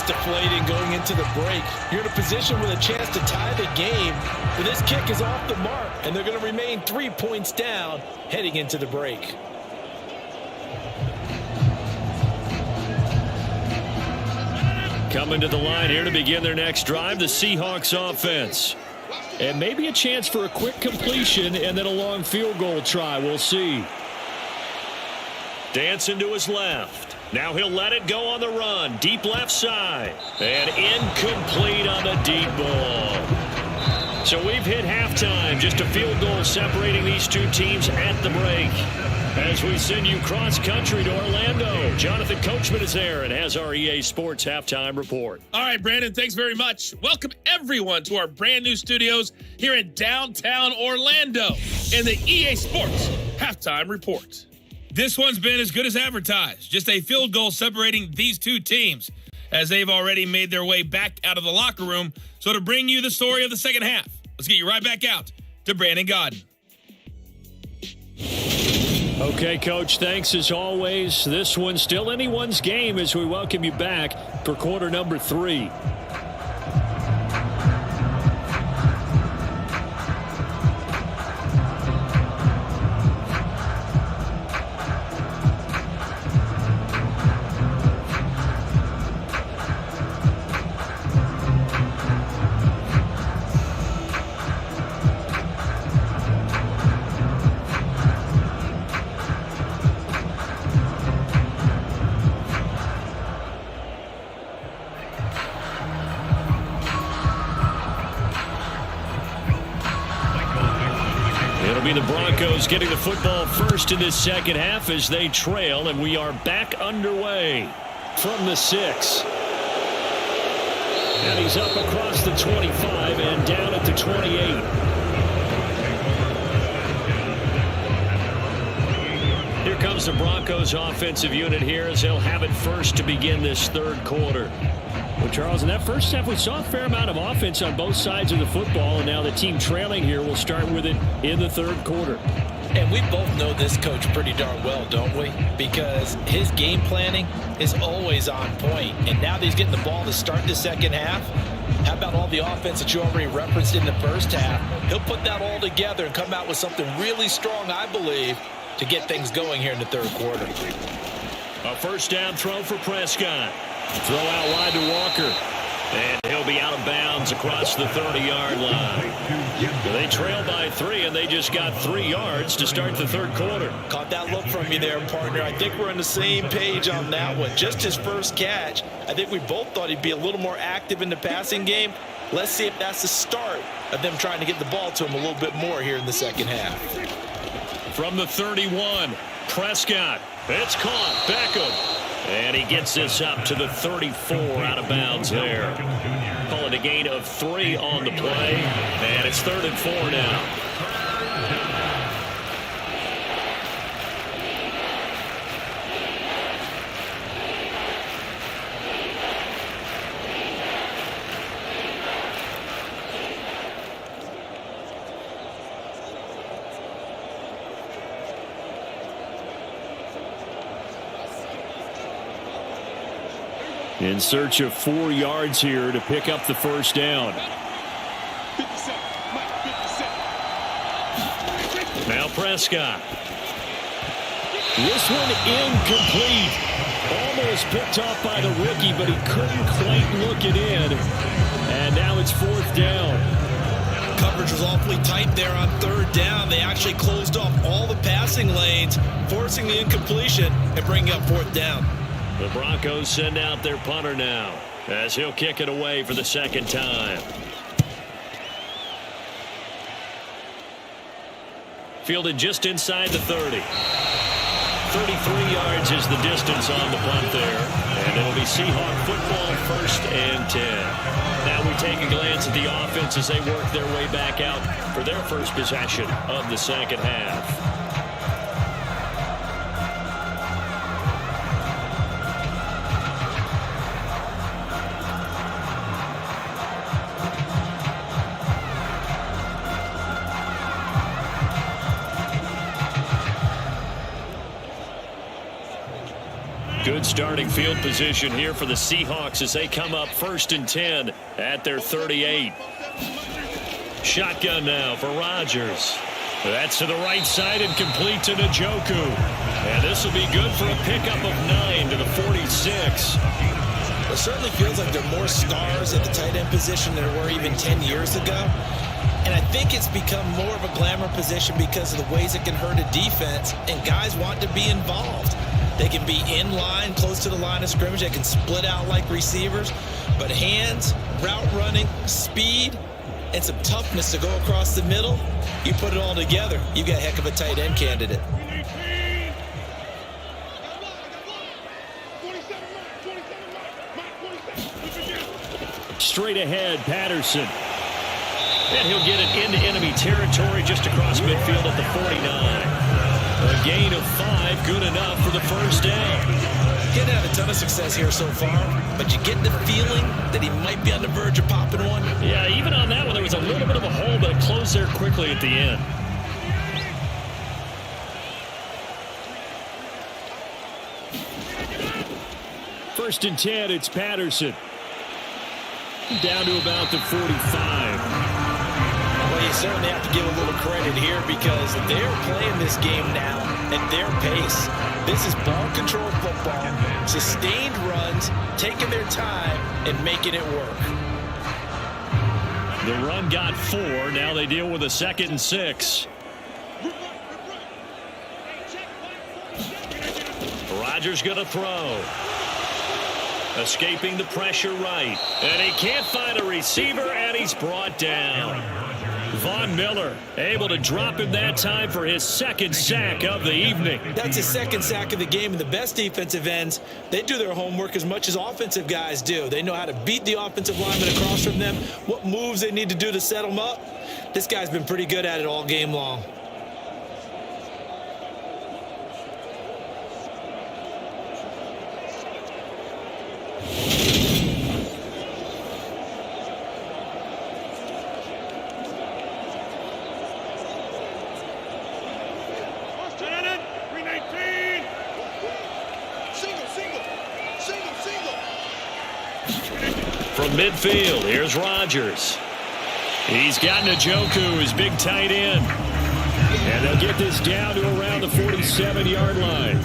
Deflating going into the break. You're in a position with a chance to tie the game, but this kick is off the mark, and they're going to remain 3 points down heading into the break. Coming to the line here to begin their next drive, the Seahawks offense. And maybe a chance for a quick completion and then a long field goal try. We'll see. Dancing to his left. Now he'll let it go on the run. Deep left side. And incomplete on the deep ball. So we've hit halftime. Just a field goal separating these two teams at the break. As we send you cross-country to Orlando, Jonathan Coachman is there and has our EA Sports Halftime Report. All right, Brandon, thanks very much. Welcome, everyone, to our brand-new studios here in downtown Orlando in the EA Sports Halftime Report. This one's been as good as advertised. Just a field goal separating these two teams as they've already made their way back out of the locker room. So to bring you the story of the second half, let's get you right back out to Brandon Godden. Okay, Coach, thanks as always. This one's still anyone's game as we welcome you back for quarter number 3. It'll be the Broncos getting the football first in this second half as they trail, and we are back underway from the 6. And he's up across the 25 and down at the 28. Here comes the Broncos offensive unit here as they'll have it first to begin this third quarter. Well, Charles, in that first half, we saw a fair amount of offense on both sides of the football, and now the team trailing here will start with it in the third quarter. And we both know this coach pretty darn well, don't we? Because his game planning is always on point. And now that he's getting the ball to start the second half, how about all the offense that you already referenced in the first half? He'll put that all together and come out with something really strong, I believe, to get things going here in the third quarter. A first down throw for Prescott. Throw out wide to Walker. And he'll be out of bounds across the 30-yard line. They trail by 3, and they just got 3 yards to start the third quarter. Caught that look from you there, partner. I think we're on the same page on that one. Just his first catch. I think we both thought he'd be a little more active in the passing game. Let's see if that's the start of them trying to get the ball to him a little bit more here in the second half. From the 31, Prescott. It's caught. Beckham. And he gets this up to the 34 out of bounds there. Call it a gain of 3 on the play. And it's 3rd and 4 now. In search of 4 yards here to pick up the first down. Now Prescott. This one incomplete. Almost picked off by the rookie, but he couldn't quite look it in. And now it's 4th down. Coverage was awfully tight there on 3rd down. They actually closed off all the passing lanes, forcing the incompletion and bringing up 4th down. The Broncos send out their punter now as he'll kick it away for the second time. Fielded just inside the 30. 33 yards is the distance on the punt there. And it'll be Seahawk football, 1st and 10. Now we take a glance at the offense as they work their way back out for their first possession of the second half. Good starting field position here for the Seahawks as they come up 1st and 10 at their 38. Shotgun now for Rodgers. That's to the right side and complete to Njoku. And this will be good for a pickup of 9 to the 46. It certainly feels like there are more stars at the tight end position than there were even 10 years ago. And I think it's become more of a glamour position because of the ways it can hurt a defense, and guys want to be involved. They can be in line, close to the line of scrimmage. They can split out like receivers. But hands, route running, speed, and some toughness to go across the middle, you put it all together, you got a heck of a tight end candidate. Straight ahead, Patterson. And he'll get it into enemy territory just across midfield at the 49. A gain of 5, good enough for the first down. Getting had a ton of success here so far, but you get the feeling that he might be on the verge of popping one. Yeah, even on that one, there was a little bit of a hole, but it closed there quickly at the end. First and 10, it's Patterson. Down to about the 45. Well, you certainly have to give a little credit here because they're playing this game now at their pace. This is ball control football, sustained runs, taking their time and making it work. The run got 4. Now they deal with a 2nd and 6. Rodgers going to throw. Escaping the pressure right. And he can't find a receiver, and he's brought down. Von Miller able to drop him that time for his second sack of the evening. That's his second sack of the game, and the best defensive ends, they do their homework as much as offensive guys do. They know how to beat the offensive lineman across from them, what moves they need to do to set them up. This guy's been pretty good at it all game long. From midfield, here's Rodgers. He's got Njoku, his big tight end. And they'll get this down to around the 47-yard line.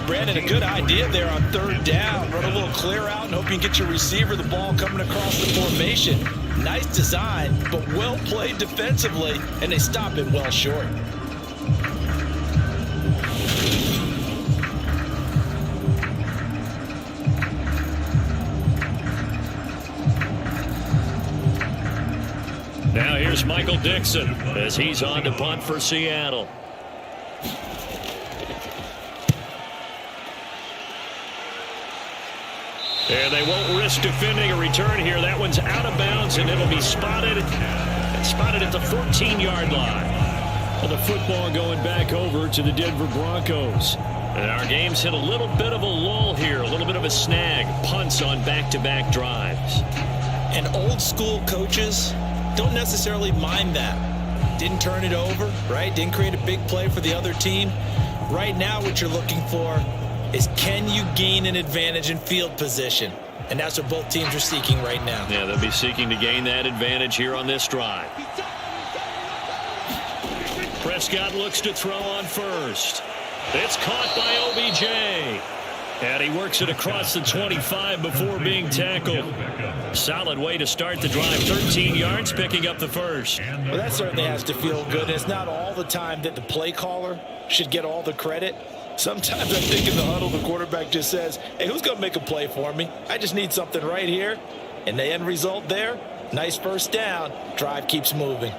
Brandon, a good idea there on third down. Run a little clear out and hope you can get your receiver the ball coming across the formation. Nice design, but well played defensively, and they stop it well short. Now here's Michael Dixon as he's on to punt for Seattle. And they won't risk defending a return here. That one's out of bounds, and it'll be spotted at the 14-yard line. Well, the football going back over to the Denver Broncos. And our game's hit a little bit of a lull here, a little bit of a snag. Punts on back-to-back drives. And old-school coaches don't necessarily mind that. Didn't turn it over, right? Didn't create a big play for the other team. Right now what you're looking for is, can you gain an advantage in field position? And that's what both teams are seeking right now. Yeah, they'll be seeking to gain that advantage here on this drive. Prescott looks to throw on first. It's caught by OBJ. And he works it across the 25 before being tackled. Solid way to start the drive. 13 yards, picking up the first. Well, that certainly has to feel good. It's not all the time that the play caller should get all the credit. Sometimes I think in the huddle, the quarterback just says, hey, who's going to make a play for me? I just need something right here. And the end result there, nice first down. Drive keeps moving.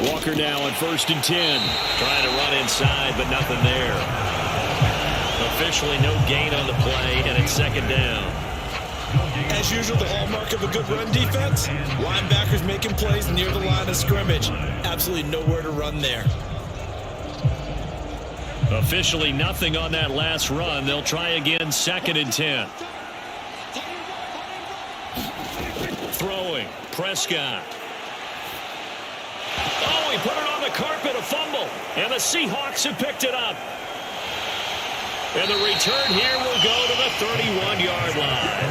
Walker now on 1st and 10. Trying to run inside, but nothing there. Officially no gain on the play, and it's second down. As usual, the hallmark of a good run defense, linebackers making plays near the line of scrimmage. Absolutely nowhere to run there. Officially nothing on that last run. They'll try again, 2nd and 10. Throwing, Prescott. Oh, he put it on the carpet, a fumble. And the Seahawks have picked it up. And the return here will go to the 31-yard line.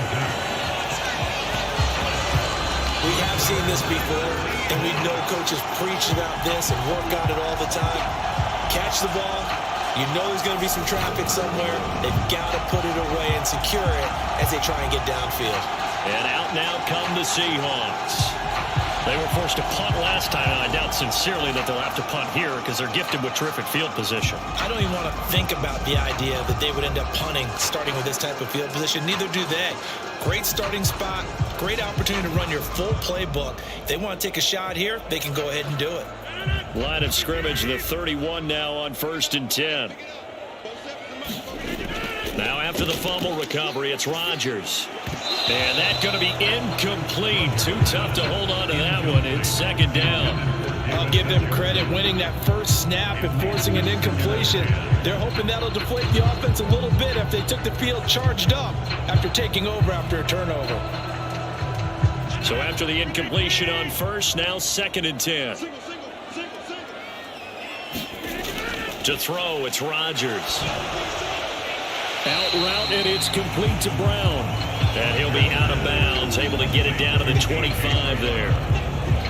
We have seen this before, and we know coaches preach about this and work on it all the time. Catch the ball. You know there's going to be some traffic somewhere. They've got to put it away and secure it as they try and get downfield. And out now come the Seahawks. They were forced to punt last time, and I doubt sincerely that they'll have to punt here because they're gifted with terrific field position. I don't even want to think about the idea that they would end up punting starting with this type of field position. Neither do they. Great starting spot, great opportunity to run your full playbook. If they want to take a shot here, they can go ahead and do it. Line of scrimmage, the 31 now on 1st and 10. Now after the fumble recovery, it's Rodgers. And that's going to be incomplete. Too tough to hold on to that one. It's second down. I'll give them credit winning that first snap and forcing an incompletion. They're hoping that'll deflate the offense a little bit if they took the field charged up after taking over after a turnover. So after the incompletion on first, now 2nd and 10. To throw, it's Rodgers. Out route, and it's complete to Brown. And he'll be out of bounds, able to get it down to the 25 there.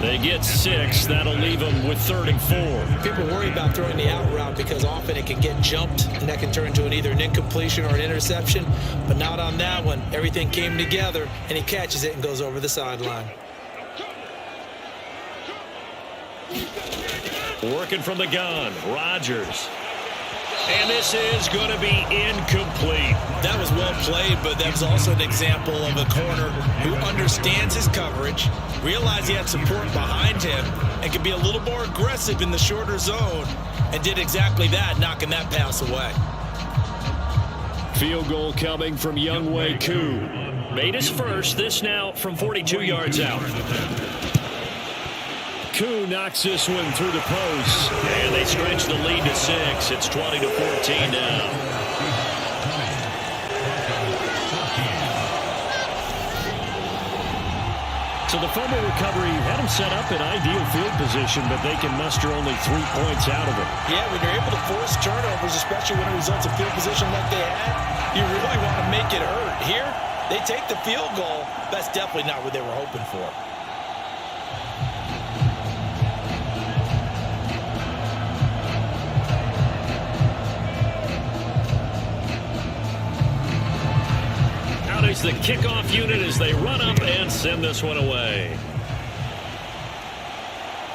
They get 6. That'll leave them with 3rd and 4. People worry about throwing the out route because often it can get jumped, and that can turn into either an incompletion or an interception. But not on that one. Everything came together, and he catches it and goes over the sideline. Working from the gun, Rodgers. And this is going to be incomplete. That was well played, but that was also an example of a corner who understands his coverage, realized he had support behind him, and could be a little more aggressive in the shorter zone, and did exactly that, knocking that pass away. Field goal coming from Younghoe Koo. Made his first, this now from 42 yards out. Koo knocks this one through the post, and they stretch the lead to 6. It's 20-14 now. So the fumble recovery had them set up in ideal field position, but they can muster only 3 points out of it. Yeah, when you're able to force turnovers, especially when it results in field position like they had, you really want to make it hurt. Here, they take the field goal. That's definitely not what they were hoping for. Is the kickoff unit as they run up and send this one away.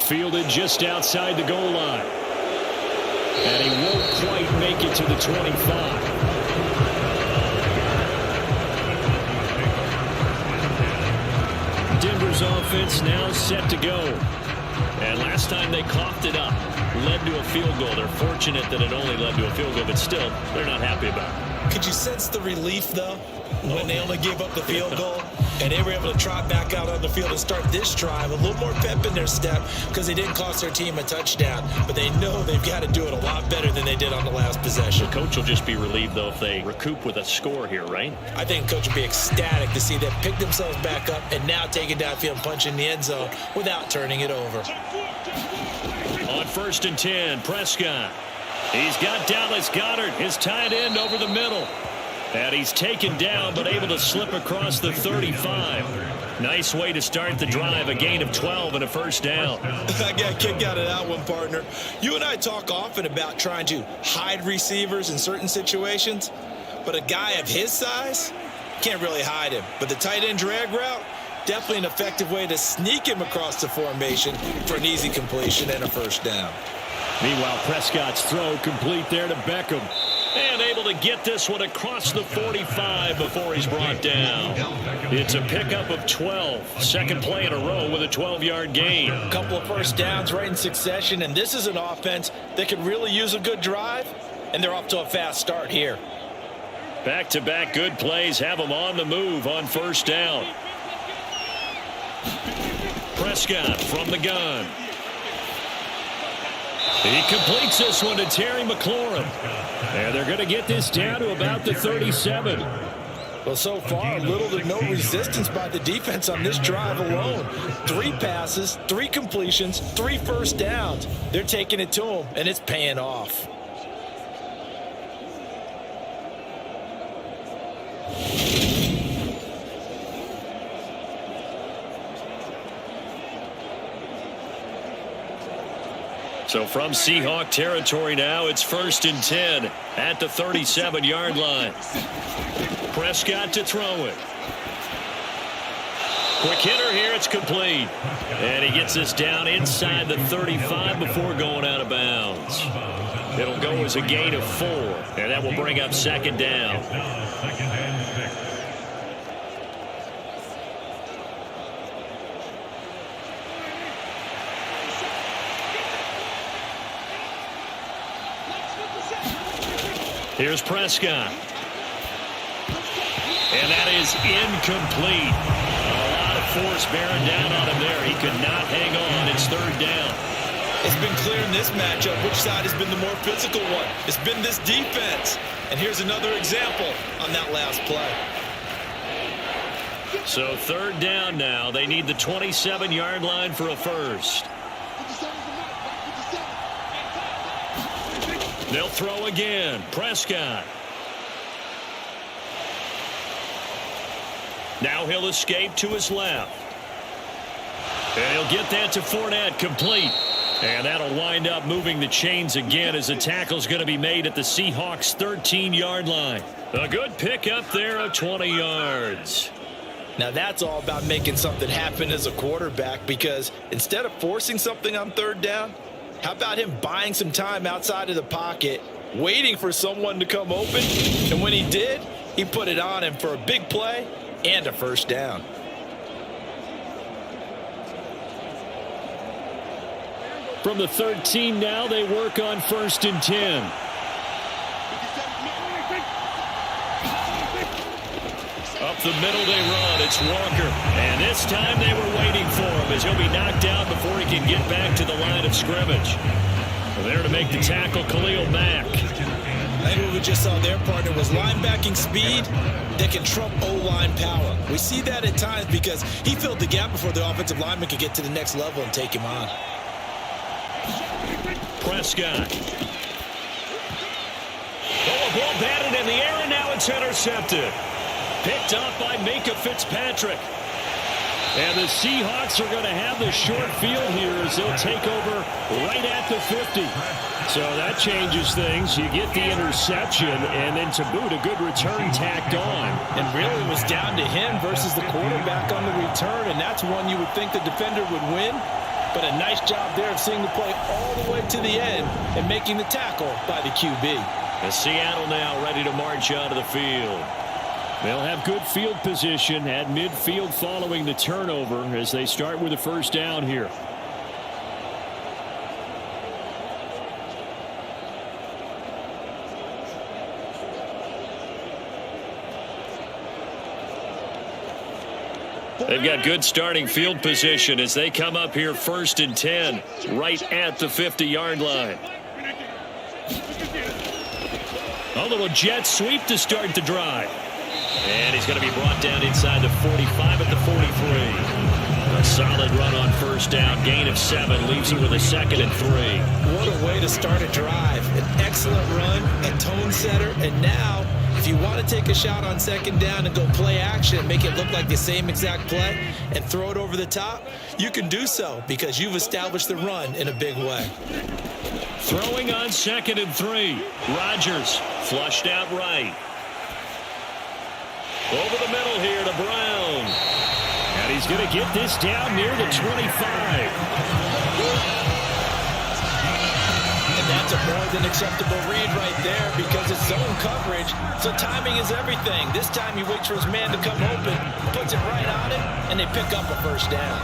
Fielded just outside the goal line. And he won't quite make it to the 25. Denver's offense now set to go. And last time they coughed it up, led to a field goal. They're fortunate that it only led to a field goal, but still, they're not happy about it. Could you sense the relief, though, when they only gave up the field goal and they were able to trot back out on the field and start this drive a little more pep in their step because they didn't cost their team a touchdown, but they know they've got to do it a lot better than they did on the last possession. The coach will just be relieved, though, if they recoup with a score here, right? I think the coach will be ecstatic to see them pick themselves back up and now take it downfield and punch in the end zone without turning it over. On 1st and 10, Prescott. He's got Dallas Goedert, his tight end, over the middle. And he's taken down, but able to slip across the 35. Nice way to start the drive, a gain of 12 and a first down. I got a kick out of that one, partner. You and I talk often about trying to hide receivers in certain situations, but a guy of his size can't really hide him. But the tight end drag route, definitely an effective way to sneak him across the formation for an easy completion and a first down. Meanwhile, Prescott's throw complete there to Beckham. And able to get this one across the 45 before he's brought down. It's a pickup of 12. Second play in a row with a 12-yard gain. A couple of first downs right in succession, and this is an offense that could really use a good drive, and they're off to a fast start here. Back-to-back good plays have them on the move on first down. Prescott from the gun. He completes this one to Terry McLaurin. And they're going to get this down to about the 37. Well, so far, little to no resistance by the defense on this drive alone. 3 passes, 3 completions, 3 first downs. They're taking it to them, and it's paying off. So from Seahawk territory now, it's 1st and 10 at the 37-yard line. Prescott to throw it. Quick hitter here, it's complete. And he gets this down inside the 35 before going out of bounds. It'll go as a gain of 4, and that will bring up second down. Second and 6. Here's Prescott. And that is incomplete. A lot of force bearing down on him there. He could not hang on. It's 3rd down. It's been clear in this matchup which side has been the more physical one. It's been this defense. And here's another example on that last play. So 3rd down now. They need the 27-yard line for a first. They'll throw again. Prescott. Now he'll escape to his left. And he'll get that to Fournette, complete. And that'll wind up moving the chains again as the tackle's going to be made at the Seahawks' 13-yard line. A good pickup there of 20 yards. Now that's all about making something happen as a quarterback, because instead of forcing something on 3rd down, how about him buying some time outside of the pocket waiting for someone to come open. And when he did, he put it on him for a big play and a first down. From the 13 now, they work on 1st and 10. Up the middle they run. It's Walker. And this time they were waiting for him as he'll be knocked down before he can get back to the line of scrimmage. There to make the tackle, Khalil Mack. I think what we just saw their partner was linebacking speed that can trump O-line power. We see that at times because he filled the gap before the offensive lineman could get to the next level and take him on. Prescott. Oh, a ball batted in the air, and now it's intercepted. Picked up by Minka Fitzpatrick. And the Seahawks are going to have the short field here as they'll take over right at the 50. So that changes things. You get the interception, and then to boot, a good return tacked on. And really it was down to him versus the quarterback on the return, and that's one you would think the defender would win. But a nice job there of seeing the play all the way to the end and making the tackle by the QB. And Seattle now ready to march out of the field. They'll have good field position at midfield following the turnover as they start with a first down here. They've got good starting field position as they come up here 1st and 10 right at the 50-yard line. A little jet sweep to start the drive. And he's going to be brought down inside the 45 at the 43. A solid run on first down. Gain of 7. Leaves it with a 2nd and 3. What a way to start a drive. An excellent run, a tone setter, and now if you want to take a shot on 2nd down and go play action and make it look like the same exact play and throw it over the top, you can do so because you've established the run in a big way. Throwing on 2nd and 3. Rodgers flushed out right. Over the middle here to Brown. And he's going to get this down near the 25. And that's a more than acceptable read right there because it's zone coverage, so timing is everything. This time he waits for his man to come open, puts it right on him, and they pick up a first down.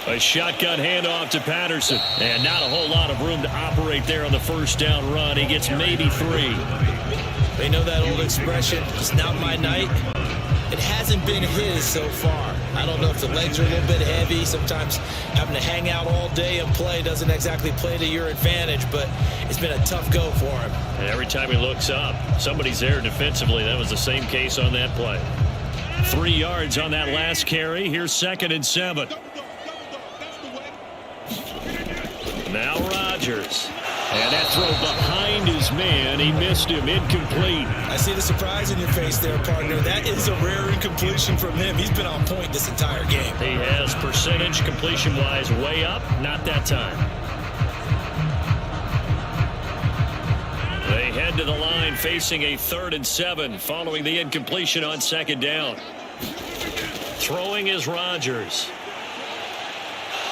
A shotgun handoff to Patterson. And not a whole lot of room to operate there on the first down run. He gets maybe 3. They know that old expression, it's not my night. It hasn't been his so far. I don't know if the legs are a little bit heavy. Sometimes having to hang out all day and play doesn't exactly play to your advantage, but it's been a tough go for him. And every time he looks up, somebody's there defensively. That was the same case on that play. 3 yards on that last carry. Here's 2nd and 7. Now Rodgers. And that throw behind his man. He missed him. Incomplete. I see the surprise in your face there, partner. That is a rare incompletion from him. He's been on point this entire game. He has percentage completion-wise way up. Not that time. They head to the line facing a 3rd and 7 following the incompletion on 2nd down. Throwing is Rodgers.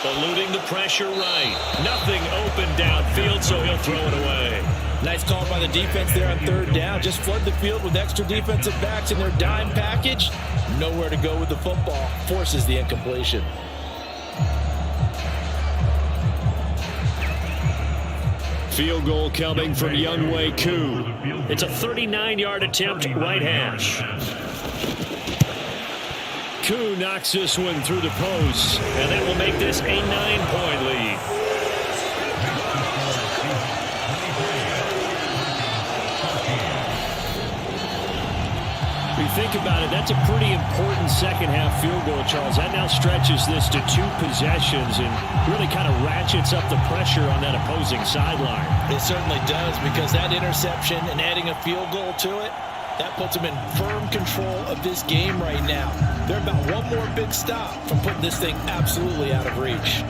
Eluding the pressure right. Nothing open downfield, so he'll throw it away. Nice call by the defense there on 3rd down. Just flood the field with extra defensive backs in their dime package. Nowhere to go with the football. Forces the incompletion. Field goal coming from Younghoe Koo. It's a 39-yard attempt, right hash. Koo knocks this one through the post, and that will make this a 9-point lead. If you think about it, that's a pretty important second-half field goal, Charles. That now stretches this to 2 possessions and really kind of ratchets up the pressure on that opposing sideline. It certainly does, because that interception and adding a field goal to it That puts them in firm control of this game right now. They're about one more big stop from putting this thing absolutely out of reach.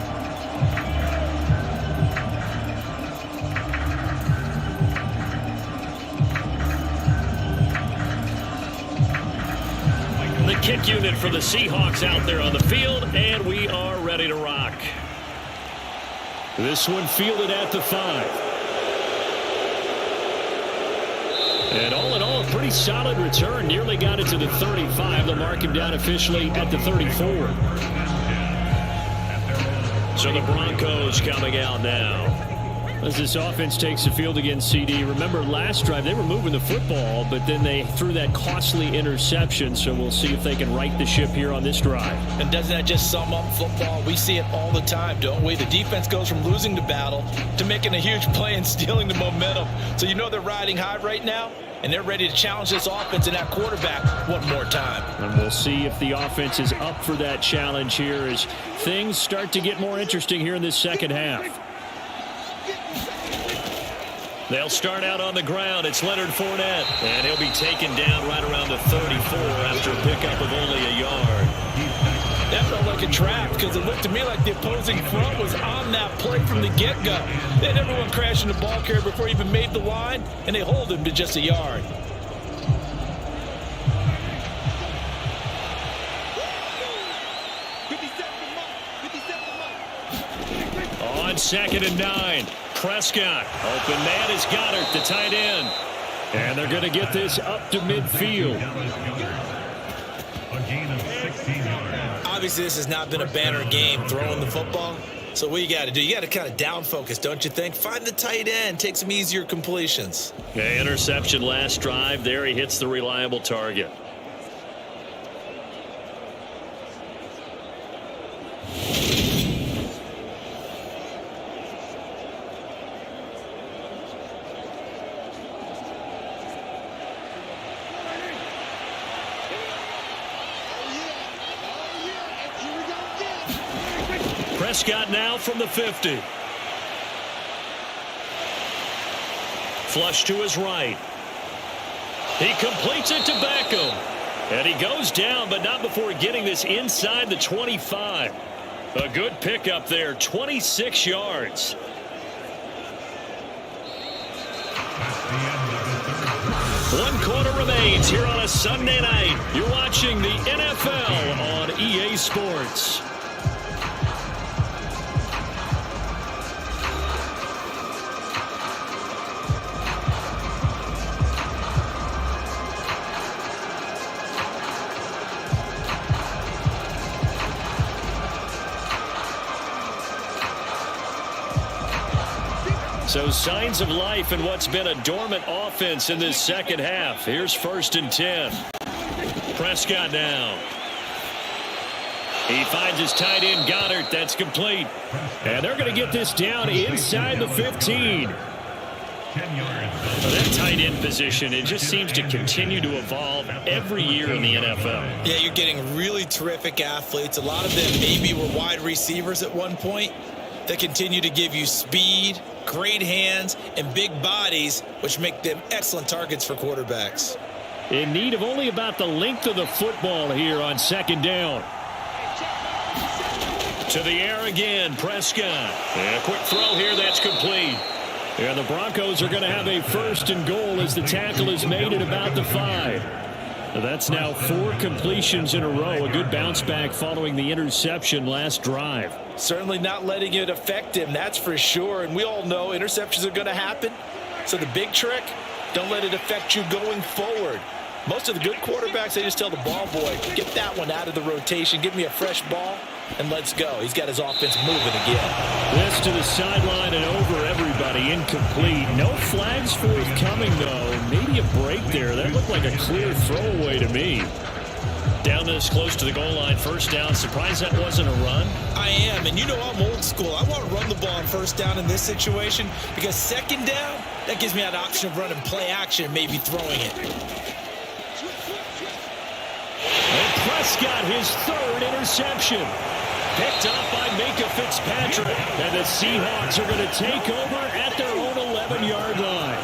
The kick unit for the Seahawks out there on the field, and we are ready to rock. This one fielded at the 5. And all in all, a pretty solid return. Nearly got it to the 35. They'll mark him down officially at the 34. So the Broncos coming out now. As this offense takes the field against CD. Remember, last drive, they were moving the football, but then they threw that costly interception. So we'll see if they can right the ship here on this drive. And doesn't that just sum up football? We see it all the time, don't we? The defense goes from losing the battle to making a huge play and stealing the momentum. So you know they're riding high right now, and they're ready to challenge this offense and that quarterback one more time. And we'll see if the offense is up for that challenge here as things start to get more interesting here in this second half. They'll start out on the ground. It's Leonard Fournette, and he'll be taken down right around the 34 after a pickup of only a yard. That felt like a trap because it looked to me like the opposing front was on that play from the get-go. They had everyone crashing the ball carrier before he even made the line, and they hold him to just a yard. On 2nd and 9. Prescott. Open man is Goddard, the tight end. And they're going to get this up to midfield. A gain of 16 yards. Obviously, this has not been a banner game throwing the football. So what you got to do, you got to kind of down focus, don't you think? Find the tight end, take some easier completions. Okay, interception last drive. There he hits the reliable target. Prescott now from the 50. Flush to his right. He completes it to Beckham. And he goes down, but not before getting this inside the 25. A good pickup there, 26 yards. One quarter remains here on a Sunday night. You're watching the NFL on EA Sports. So signs of life in what's been a dormant offense in this second half. Here's 1st and 10. Prescott now. He finds his tight end Goddard. That's complete. And they're going to get this down inside the 15. That tight end position, it just seems to continue to evolve every year in the NFL. Yeah, you're getting really terrific athletes. A lot of them maybe were wide receivers at one point that continue to give you speed, great hands, and big bodies, which make them excellent targets for quarterbacks. In need of only about the length of the football here on 2nd down. To the air again, Prescott. And a quick throw here, that's complete. And the Broncos are going to have a 1st and goal as the tackle is made at about the 5. That's now 4 completions in a row. A good bounce back following the interception last drive. Certainly not letting it affect him, that's for sure. And we all know interceptions are going to happen. So the big trick, don't let it affect you going forward. Most of the good quarterbacks, they just tell the ball boy, get that one out of the rotation, give me a fresh ball, and let's go. He's got his offense moving again. This to the sideline and over everybody. Incomplete. No flags forthcoming, though. Maybe a break there. That looked like a clear throwaway to me. Down this close to the goal line, 1st down. Surprised that wasn't a run? I am, and you know I'm old school. I want to run the ball on 1st down in this situation because 2nd down, that gives me that option of running play action and maybe throwing it. And Prescott, his 3rd interception. Picked up by Minka Fitzpatrick. And the Seahawks are going to take over at their own 11-yard line.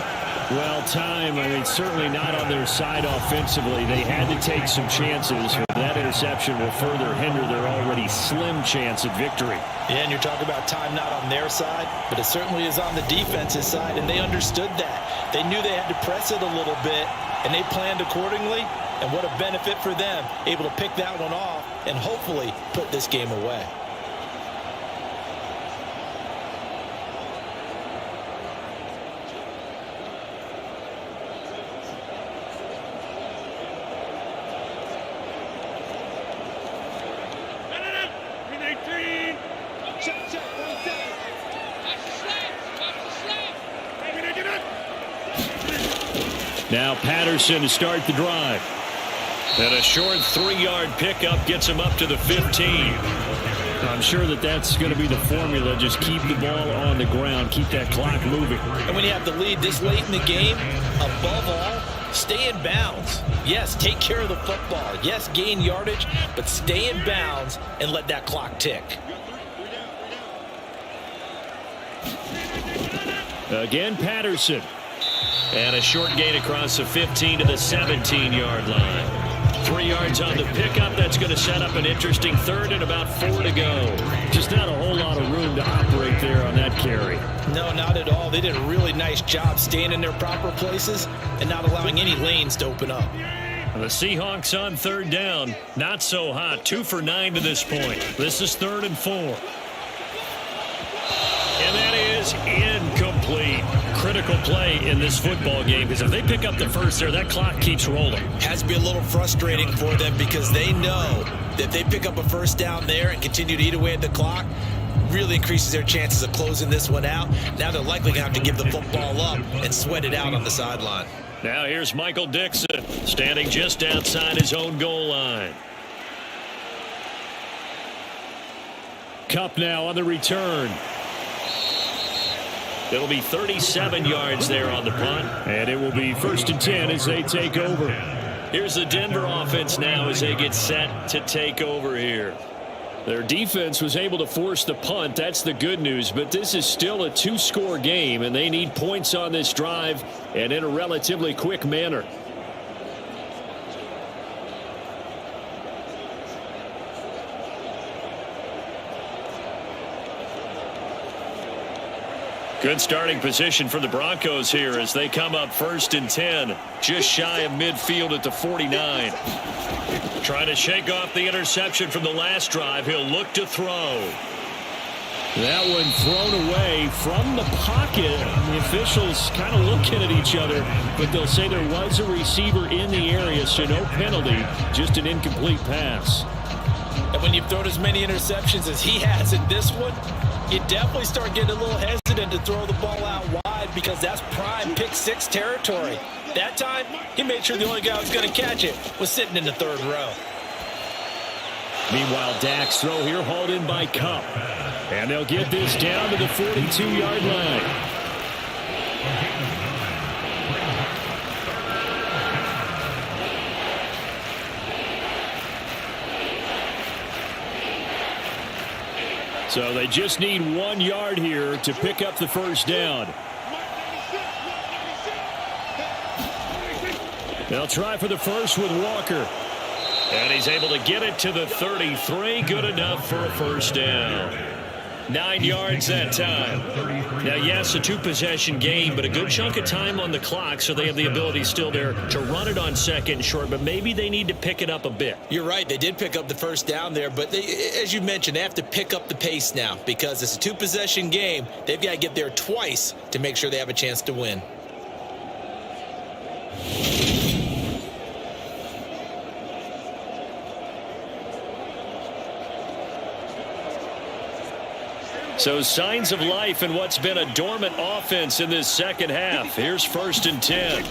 Well, time, certainly not on their side offensively. They had to take some chances. That interception will further hinder their already slim chance at victory. Yeah, and you're talking about time not on their side, but it certainly is on the defense's side, and they understood that. They knew they had to press it a little bit, and they planned accordingly, and what a benefit for them, able to pick that one off and hopefully put this game away. Now Patterson to start the drive. And a short 3-yard pickup gets him up to the 15. I'm sure that's going to be the formula. Just keep the ball on the ground. Keep that clock moving. And when you have the lead this late in the game, above all, stay in bounds. Yes, take care of the football. Yes, gain yardage, but stay in bounds and let that clock tick. Again, Patterson. And a short gain across the 15 to the 17-yard line. 3 yards on the pickup. That's going to set up an interesting third and about 4 to go. Just not a whole lot of room to operate there on that carry. No, not at all. They did a really nice job staying in their proper places and not allowing any lanes to open up. The Seahawks on third down. Not so hot. 2 for 9 to this point. This is 3rd and 4. And that is incomplete. Critical play in this football game, because if they pick up the first there, that clock keeps rolling. Has to be a little frustrating for them because they know that if they pick up a first down there and continue to eat away at the clock, really increases their chances of closing this one out. Now they're likely going to have to give the football up and sweat it out on the sideline. Now here's Michael Dixon standing just outside his own goal line. Kupp now on the return. It'll be 37 yards there on the punt. And it will be 1st and 10 as they take over. Here's the Denver offense now as they get set to take over here. Their defense was able to force the punt. That's the good news. But this is still a 2-score game, and they need points on this drive and in a relatively quick manner. Good starting position for the Broncos here as they come up 1st and 10. Just shy of midfield at the 49. Trying to shake off the interception from the last drive. He'll look to throw. That one thrown away from the pocket. The officials kind of looking at each other, but they'll say there was a receiver in the area, so no penalty, just an incomplete pass. And when you've thrown as many interceptions as he has in this one, you definitely start getting a little hesitant to throw the ball out wide because that's prime pick 6 territory. That time, he made sure the only guy who was going to catch it was sitting in the 3rd row. Meanwhile, Dak's throw here hauled in by Kupp. And they'll get this down to the 42-yard line. So they just need 1 yard here to pick up the first down. They'll try for the first with Walker. And he's able to get it to the 33. Good enough for a first down. 9 yards that time. Now, yes, a 2-possession game, but a good chunk of time on the clock, so they have the ability still there to run it on 2nd and short, but maybe they need to pick it up a bit. You're right. They did pick up the first down there, but as you mentioned, they have to pick up the pace now because it's a 2-possession game. They've got to get there twice to make sure they have a chance to win. So signs of life in what's been a dormant offense in this second half. Here's 1st and 10.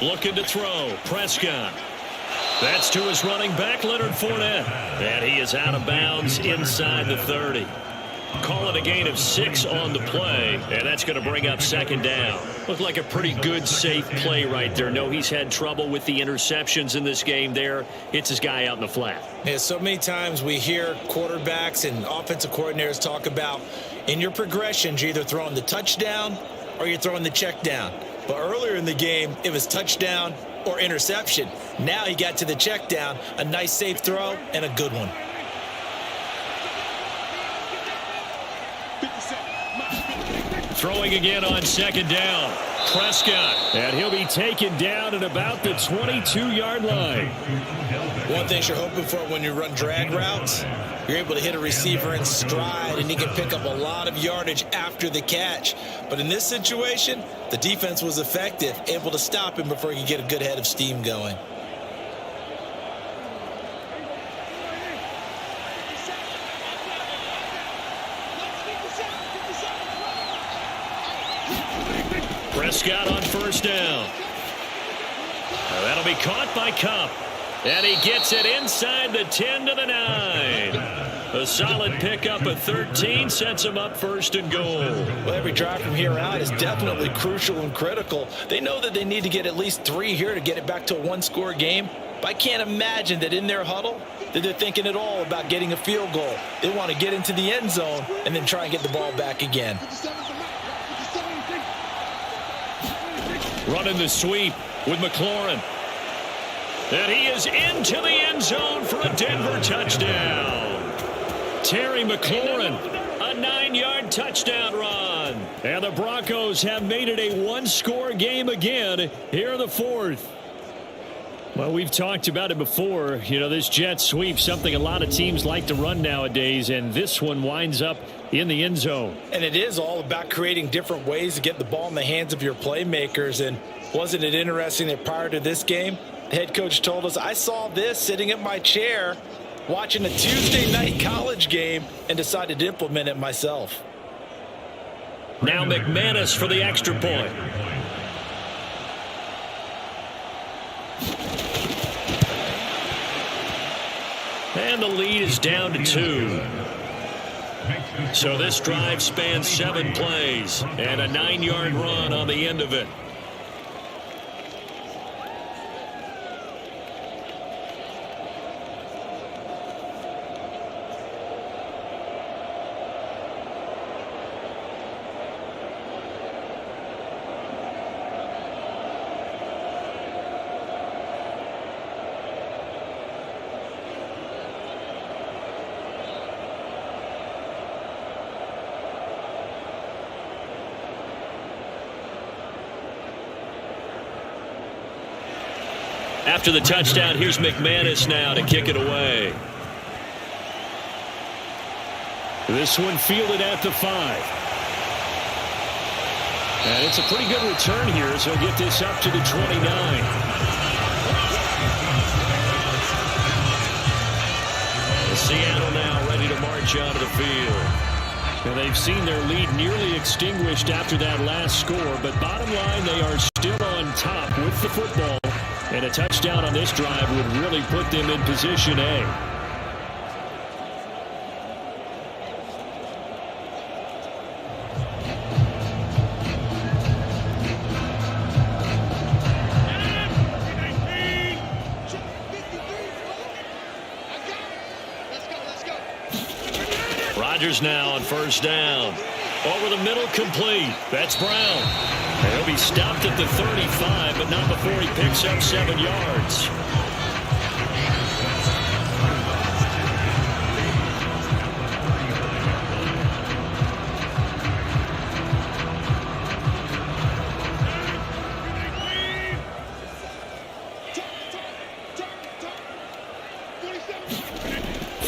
Looking to throw. Prescott. That's to his running back, Leonard Fournette. And he is out of bounds inside the 30. Call it a gain of 6 on the play, and that's going to bring up 2nd down. Looked like a pretty good, safe play right there. No, he's had trouble with the interceptions in this game there. Hits his guy out in the flat. Yeah, so many times we hear quarterbacks and offensive coordinators talk about in your progressions, you're either throwing the touchdown or you're throwing the check down. But earlier in the game, it was touchdown or interception. Now he got to the check down, a nice safe throw, and a good one. Throwing again on second down. Prescott. And he'll be taken down at about the 22-yard line. One thing you're hoping for when you run drag routes, you're able to hit a receiver in stride, and he can pick up a lot of yardage after the catch. But in this situation, the defense was effective, able to stop him before he could get a good head of steam going. Prescott on first down. That'll be caught by Kupp. And he gets it inside the 10 to the 9. A solid pickup of 13 sets him up first and goal. Well, every drive from here out is definitely crucial and critical. They know that they need to get at least 3 here to get it back to a one-score game. But I can't imagine that in their huddle that they're thinking at all about getting a field goal. They want to get into the end zone and then try and get the ball back again. Running the sweep with McLaurin. And he is into the end zone for a Denver touchdown. Terry McLaurin, a 9-yard touchdown run. And the Broncos have made it a one-score game again here in the fourth. Well, we've talked about it before. You know, this jet sweep, something a lot of teams like to run nowadays, and this one winds up in the end zone. And it is all about creating different ways to get the ball in the hands of your playmakers. And wasn't it interesting that prior to this game, the head coach told us, I saw this sitting in my chair watching a Tuesday night college game and decided to implement it myself. Now McManus for the extra point. And the lead is down to 2. So this drive spans 7 plays and a 9-yard run on the end of it. After the touchdown, here's McManus now to kick it away. This one fielded at the 5. And it's a pretty good return here, so he'll get this up to the 29. Seattle now ready to march out of the field. And they've seen their lead nearly extinguished after that last score, but bottom line, they are still on top with the football. And a touchdown on this drive would really put them in position A. Rodgers now on first down. Over the middle, complete. That's Brown. He'll be stopped at the 35, but not before he picks up 7 yards.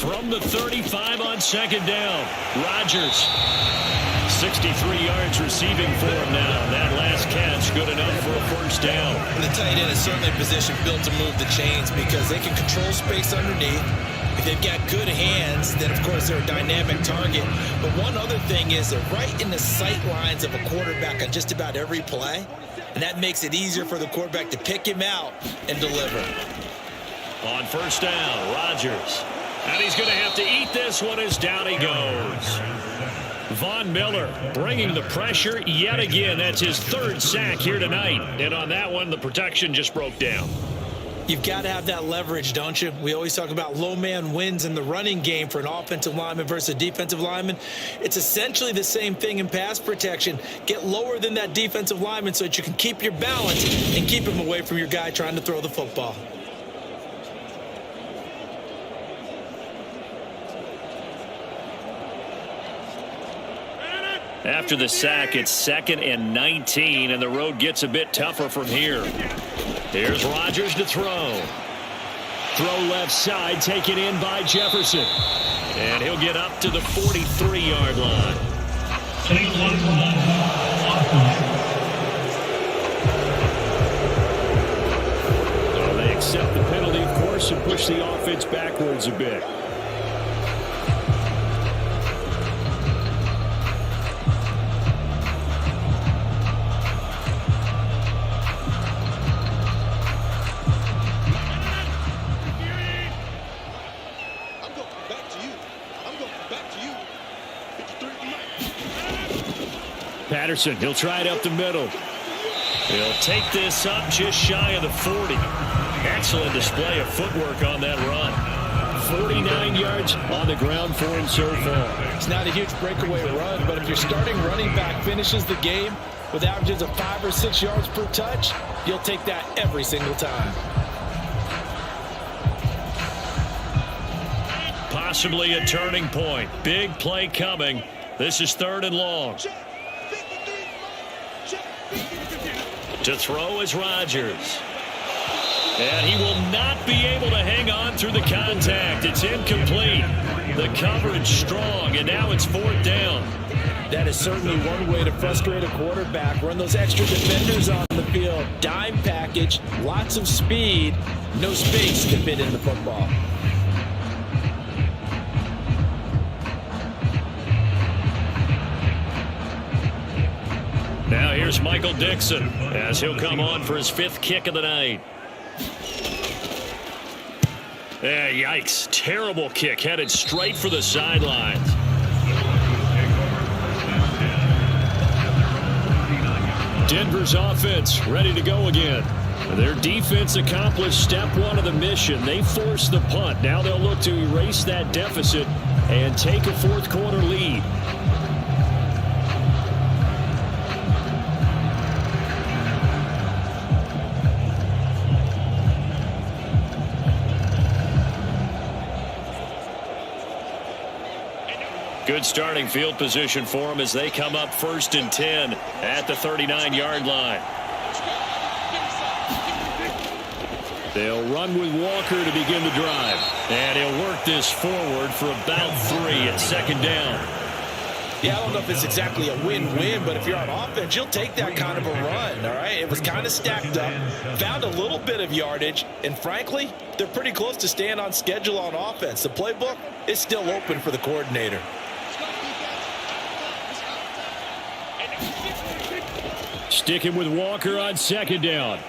From the 35 on second down, Rodgers. 63 yards receiving for him now. That last catch good enough for a first down. And the tight end is certainly a position built to move the chains because they can control space underneath. If they've got good hands, then of course they're a dynamic target. But one other thing is they're right in the sight lines of a quarterback on just about every play. And that makes it easier for the quarterback to pick him out and deliver. On first down, Rodgers. And he's going to have to eat this one as down he goes. Von Miller bringing the pressure yet again. That's his 3rd sack here tonight. And on that one, the protection just broke down. You've got to have that leverage, don't you? We always talk about low man wins in the running game for an offensive lineman versus a defensive lineman. It's essentially the same thing in pass protection. Get lower than that defensive lineman so that you can keep your balance and keep him away from your guy trying to throw the football. After the sack, it's 2nd and 19, and the road gets a bit tougher from here. Here's Rodgers to throw. Throw left side, taken in by Jefferson. And he'll get up to the 43-yard line. Well, they accept the penalty, of course, and push the offense backwards a bit. Patterson, he'll try it up the middle. He'll take this up just shy of the 40. Excellent display of footwork on that run. 49 yards on the ground for him so far. It's not a huge breakaway run, but if your starting running back finishes the game with averages of 5 or 6 yards per touch, you'll take that every single time. Possibly a turning point. Big play coming. This is 3rd and long. To throw is Rodgers. And he will not be able to hang on through the contact. It's incomplete. The coverage strong, and now it's 4th down. That is certainly one way to frustrate a quarterback. Run those extra defenders on the field. Dime package, lots of speed, no space to fit in the football. Now here's Michael Dixon as he'll come on for his 5th kick of the night. Yikes. Terrible kick headed straight for the sidelines. Denver's offense ready to go again. Their defense accomplished step 1 of the mission. They forced the punt. Now they'll look to erase that deficit and take a 4th quarter lead. Good starting field position for them as they come up 1st and 10 at the 39-yard line. They'll run with Walker to begin the drive. And he'll work this forward for about 3 at 2nd down. Yeah, I don't know if it's exactly a win-win, but if you're on offense, you'll take that kind of a run, all right? It was kind of stacked up, found a little bit of yardage, and frankly, they're pretty close to staying on schedule on offense. The playbook is still open for the coordinator. Sticking with Walker on 2nd down.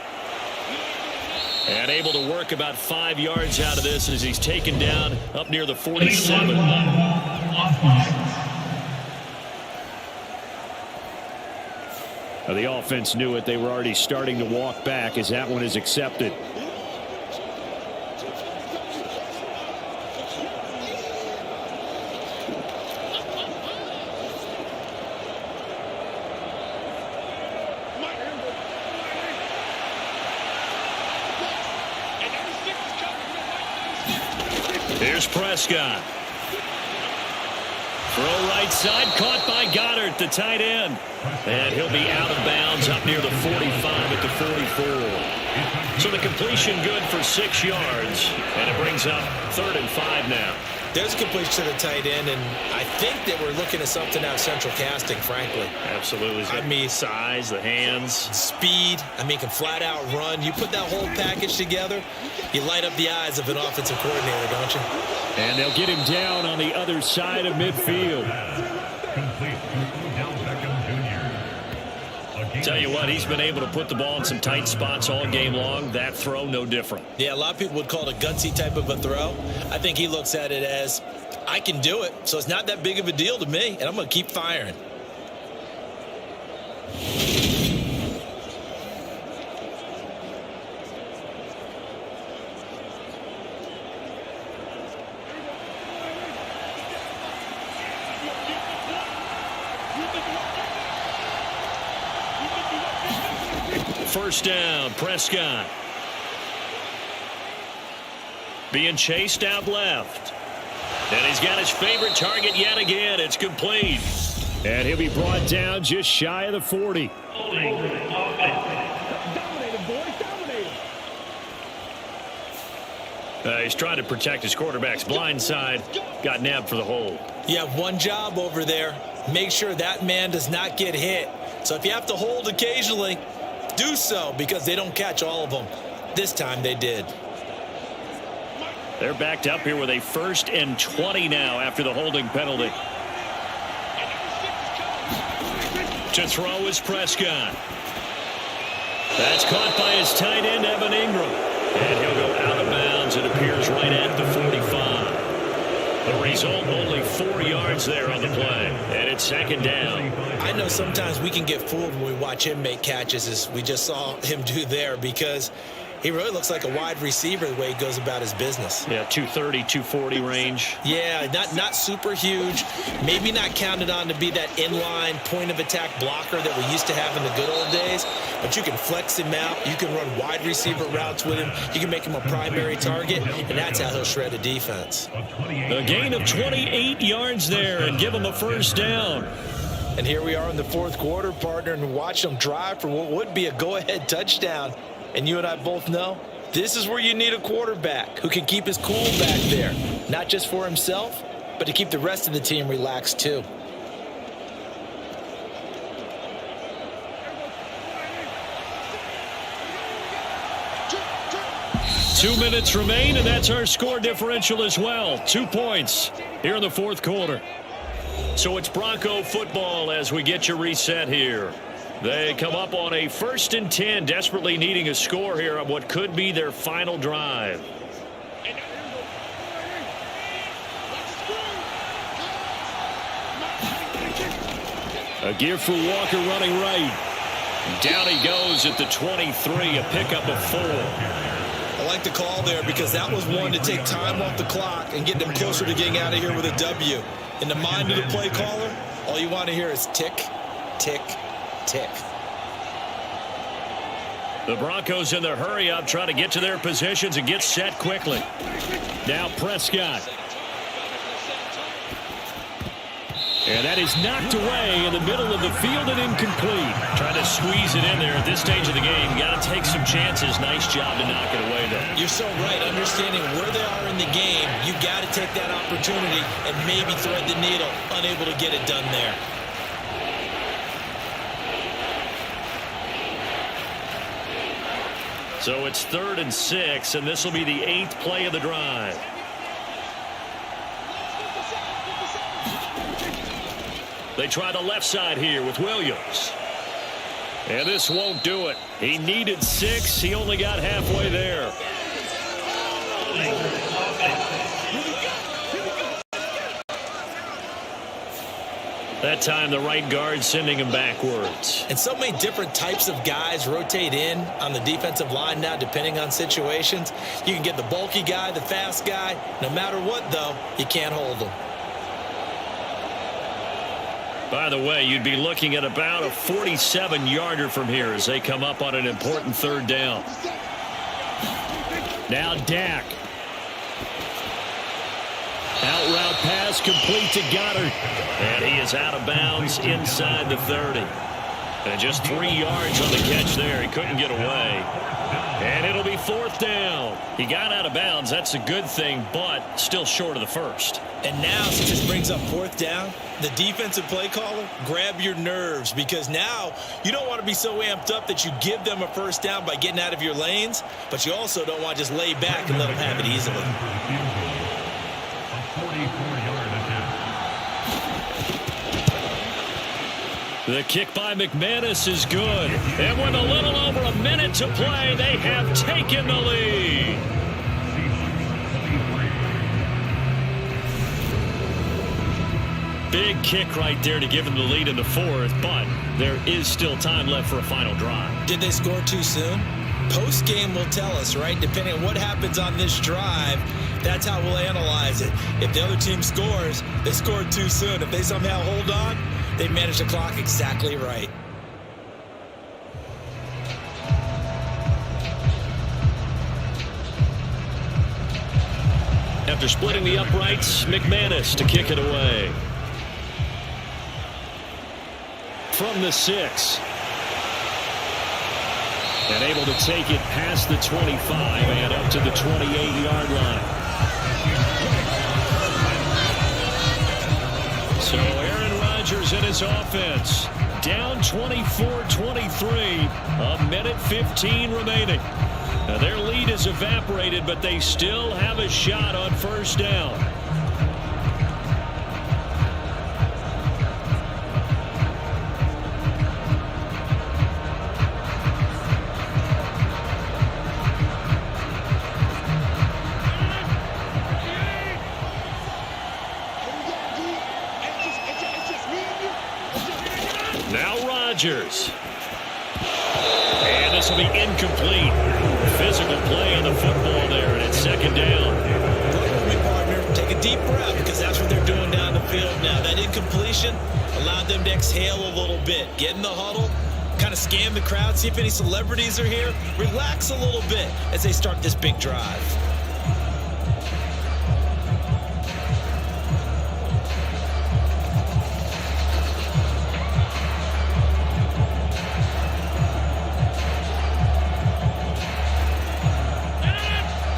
And able to work about 5 yards out of this as he's taken down up near the 47. Now the offense knew it. They were already starting to walk back as that one is accepted. Here's Prescott. Throw right side, caught by Goddard, the tight end. And he'll be out of bounds up near the 45 at the 44. So the completion good for 6 yards. And it brings up 3rd and 5 now. There's a completion to the tight end, and I think that we're looking at something out of central casting, frankly. Absolutely. I mean, size, the hands. Speed. I mean, can flat out run. You put that whole package together, you light up the eyes of an offensive coordinator, don't you? And they'll get him down on the other side of midfield. Tell you what, he's been able to put the ball in some tight spots all game long. That throw, no different. Yeah, a lot of people would call it a gutsy type of a throw. I think he looks at it as, I can do it, so it's not that big of a deal to me, and I'm going to keep firing. first down. Prescott being chased out left. And he's got his favorite target yet again. It's complete. And he'll be brought down just shy of the 40. He's trying to protect his quarterback's blind side. Got nabbed for the hold. You have one job over there. Make sure that man does not get hit. So if you have to hold occasionally, do so, because they don't catch all of them. This time they did. They're backed up here with a 1st and 20 now after the holding penalty. To throw is Prescott. That's caught by his tight end, Evan Ingram. And he'll go out of bounds. It appears right at the 45. The result, only 4 yards there on the play. And it's 2nd down. I know sometimes we can get fooled when we watch him make catches, as we just saw him do there, because he really looks like a wide receiver the way he goes about his business. Yeah, 230, 240 range. Yeah, not super huge. Maybe not counted on to be that inline point-of-attack blocker that we used to have in the good old days. But you can flex him out. You can run wide receiver routes with him. You can make him a primary target, and that's how he'll shred a defense. A gain of 28 yards there and give him a 1st down. And here we are in the 4th quarter, partner, and watch them drive for what would be a go-ahead touchdown. And you and I both know this is where you need a quarterback who can keep his cool back there, not just for himself, but to keep the rest of the team relaxed too. Two minutes remain, and that's our score differential as well. 2 points here in the 4th quarter. So it's Bronco football as we get you reset here. They come up on a 1st and 10, desperately needing a score here on what could be their final drive. A give for Walker running right. Down he goes at the 23, a pickup of 4. I like the call there because that was one to take time off the clock and get them closer to getting out of here with a W. In the mind of the play caller, all you want to hear is tick, tick, tick. The Broncos in their hurry up, trying to get to their positions and get set quickly. Now Prescott. And that is knocked away in the middle of the field and incomplete. Trying to squeeze it in there at this stage of the game. Got to take some chances. Nice job to knock it away there. You're so right. Understanding where they are in the game, you got to take that opportunity and maybe thread the needle. Unable to get it done there. So it's 3rd and 6, and this will be the 8th play of the drive. They try the left side here with Williams. And this won't do it. He needed 6. He only got halfway there. That time the right guard sending him backwards. And so many different types of guys rotate in on the defensive line now depending on situations. You can get the bulky guy, the fast guy. No matter what, though, you can't hold them. By the way, you'd be looking at about a 47-yarder from here as they come up on an important 3rd down. Now Dak. Out route pass complete to Goddard. And he is out of bounds inside the 30. And just 3 yards on the catch there. He couldn't get away. And it'll be 4th down. He got out of bounds. That's a good thing, but still short of the 1st. And now, since this brings up 4th down, the defensive play caller, grab your nerves, because now you don't want to be so amped up that you give them a 1st down by getting out of your lanes, but you also don't want to just lay back and let them have it easily. A 44-yard attempt. The kick by McManus is good. And with a little over a minute to play, they have taken the lead. Big kick right there to give them the lead in the 4th, but there is still time left for a final drive. Did they score too soon? Post-game will tell us, right? Depending on what happens on this drive, that's how we'll analyze it. If the other team scores, they scored too soon. If they somehow hold on, they manage the clock exactly right. after splitting the uprights, McManus to kick it away. From the 6. And able to take it past the 25 and up to the 28-yard line. So Aaron Rodgers and his offense down 24-23, a minute 15 remaining. Now their lead is evaporated, but they still have a shot on first down. Now Rodgers. And this will be incomplete. Physical play on the football there, and it's second down. Work with me, partner. Take a deep breath, because that's what they're doing down the field now. That incompletion allowed them to exhale a little bit. Get in the huddle, kind of scan the crowd, see if any celebrities are here. Relax a little bit as they start this big drive.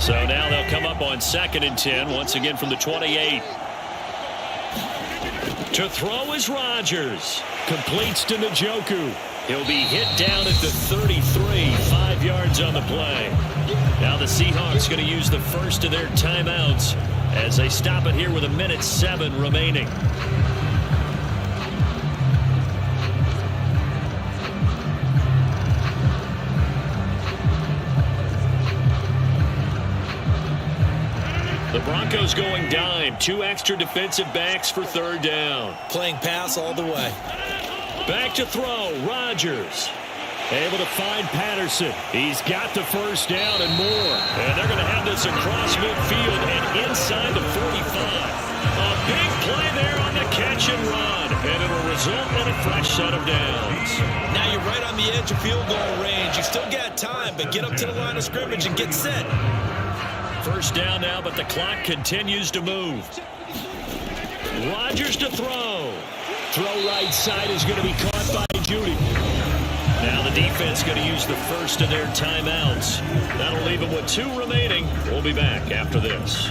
So now they'll come up on 2nd and 10, once again from the 28. To throw is Rodgers. Completes to Njoku. He'll be hit down at the 33, 5 yards on the play. Now the Seahawks going to use the first of their timeouts as they stop it here with a minute 7 remaining. The Broncos going dime. 2 extra defensive backs for third down. Playing pass all the way. Back to throw. Rodgers. Able to find Patterson. He's got the first down and more. And they're going to have this across midfield and inside the 45. A big play there on the catch and run. And it'll result in a fresh set of downs. Now you're right on the edge of field goal range. You still got time, but get up to the line of scrimmage and get set. First down now, but the clock continues to move. Rodgers to throw. Throw right side is going to be caught by Judy. Now the defense going to use the first of their timeouts. That'll leave them with 2 remaining. We'll be back after this.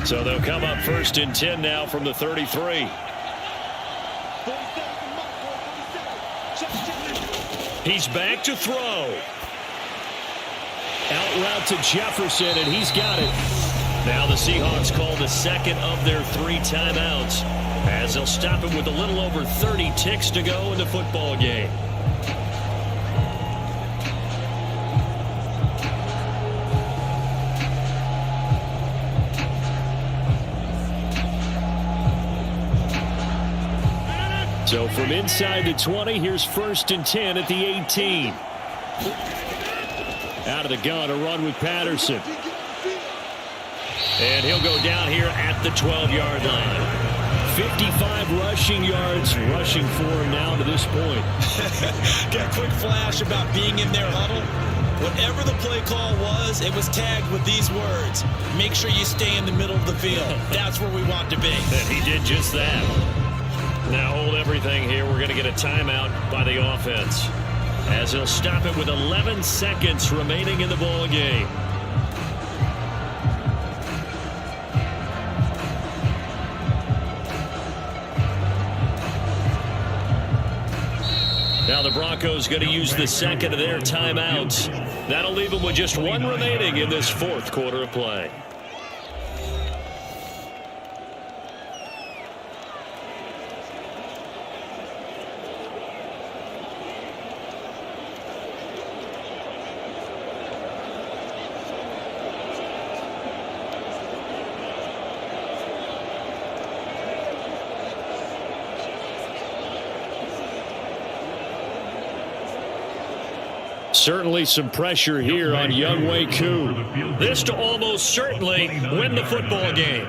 So they'll come up 1st and 10 now from the 33. He's back to throw. Out route to Jefferson, and he's got it. Now the Seahawks call the second of their 3 timeouts as they'll stop it with a little over 30 ticks to go in the football game. So from inside the 20, here's 1st and 10 at the 18. Out of the gun, a run with Patterson. And he'll go down here at the 12-yard line. 55 rushing yards rushing for him now to this point. Got a quick flash about being in their huddle. Whatever the play call was, it was tagged with these words. Make sure you stay in the middle of the field. That's where we want to be. And he did just that. Now hold everything here. We're going to get a timeout by the offense as he'll stop it with 11 seconds remaining in the ball game. Now the Broncos going to use the second of their timeouts. That'll leave them with just 1 remaining in this 4th quarter of play. Certainly some pressure here on Younghoe Koo. This to almost certainly win the football game.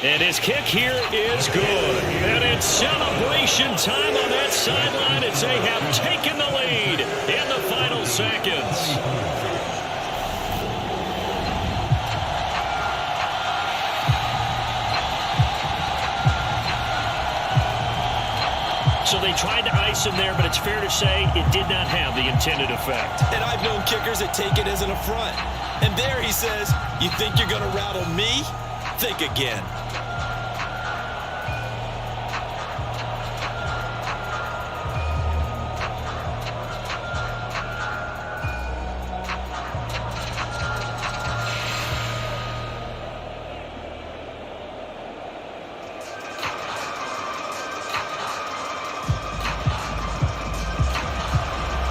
And his kick here is good. And it's celebration time on that sideline as they have taken the lead in the final seconds. So they tried to ice him there, but it's fair to say it did not have the intended effect. And I've known kickers that take it as an affront. And there he says, you think you're going to rattle me? Think again.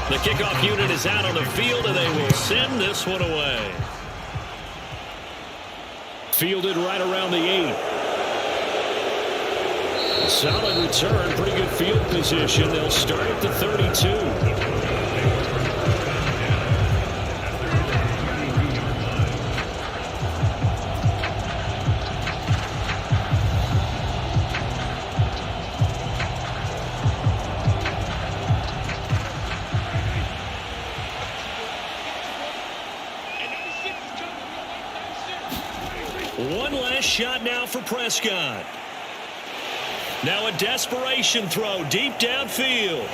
The kickoff unit is out on the field, and they will send this one away. Fielded right around the 8. Solid return, pretty good field position. They'll start at the 32. One last shot now for Prescott. Now a desperation throw deep downfield.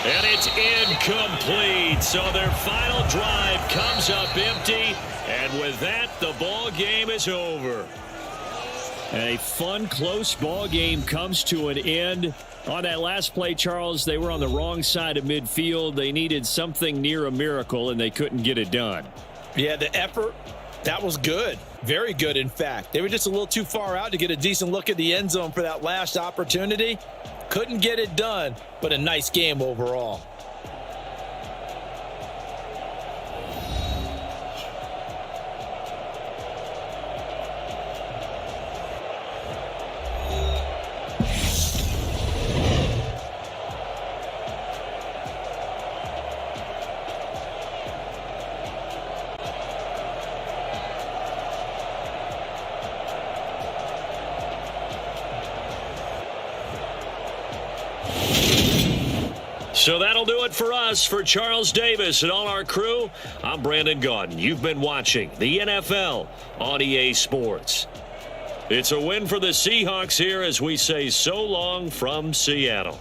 And it's incomplete. So their final drive comes up empty. And with that, the ball game is over. A fun, close ball game comes to an end. On that last play, Charles, they were on the wrong side of midfield. They needed something near a miracle, and they couldn't get it done. Yeah, the effort, that was good. Very good, in fact. They were just a little too far out to get a decent look at the end zone for that last opportunity. Couldn't get it done, but a nice game overall. So that'll do it for us. For Charles Davis and all our crew, I'm Brandon Gaudin. You've been watching the NFL on EA Sports. It's a win for the Seahawks here as we say so long from Seattle.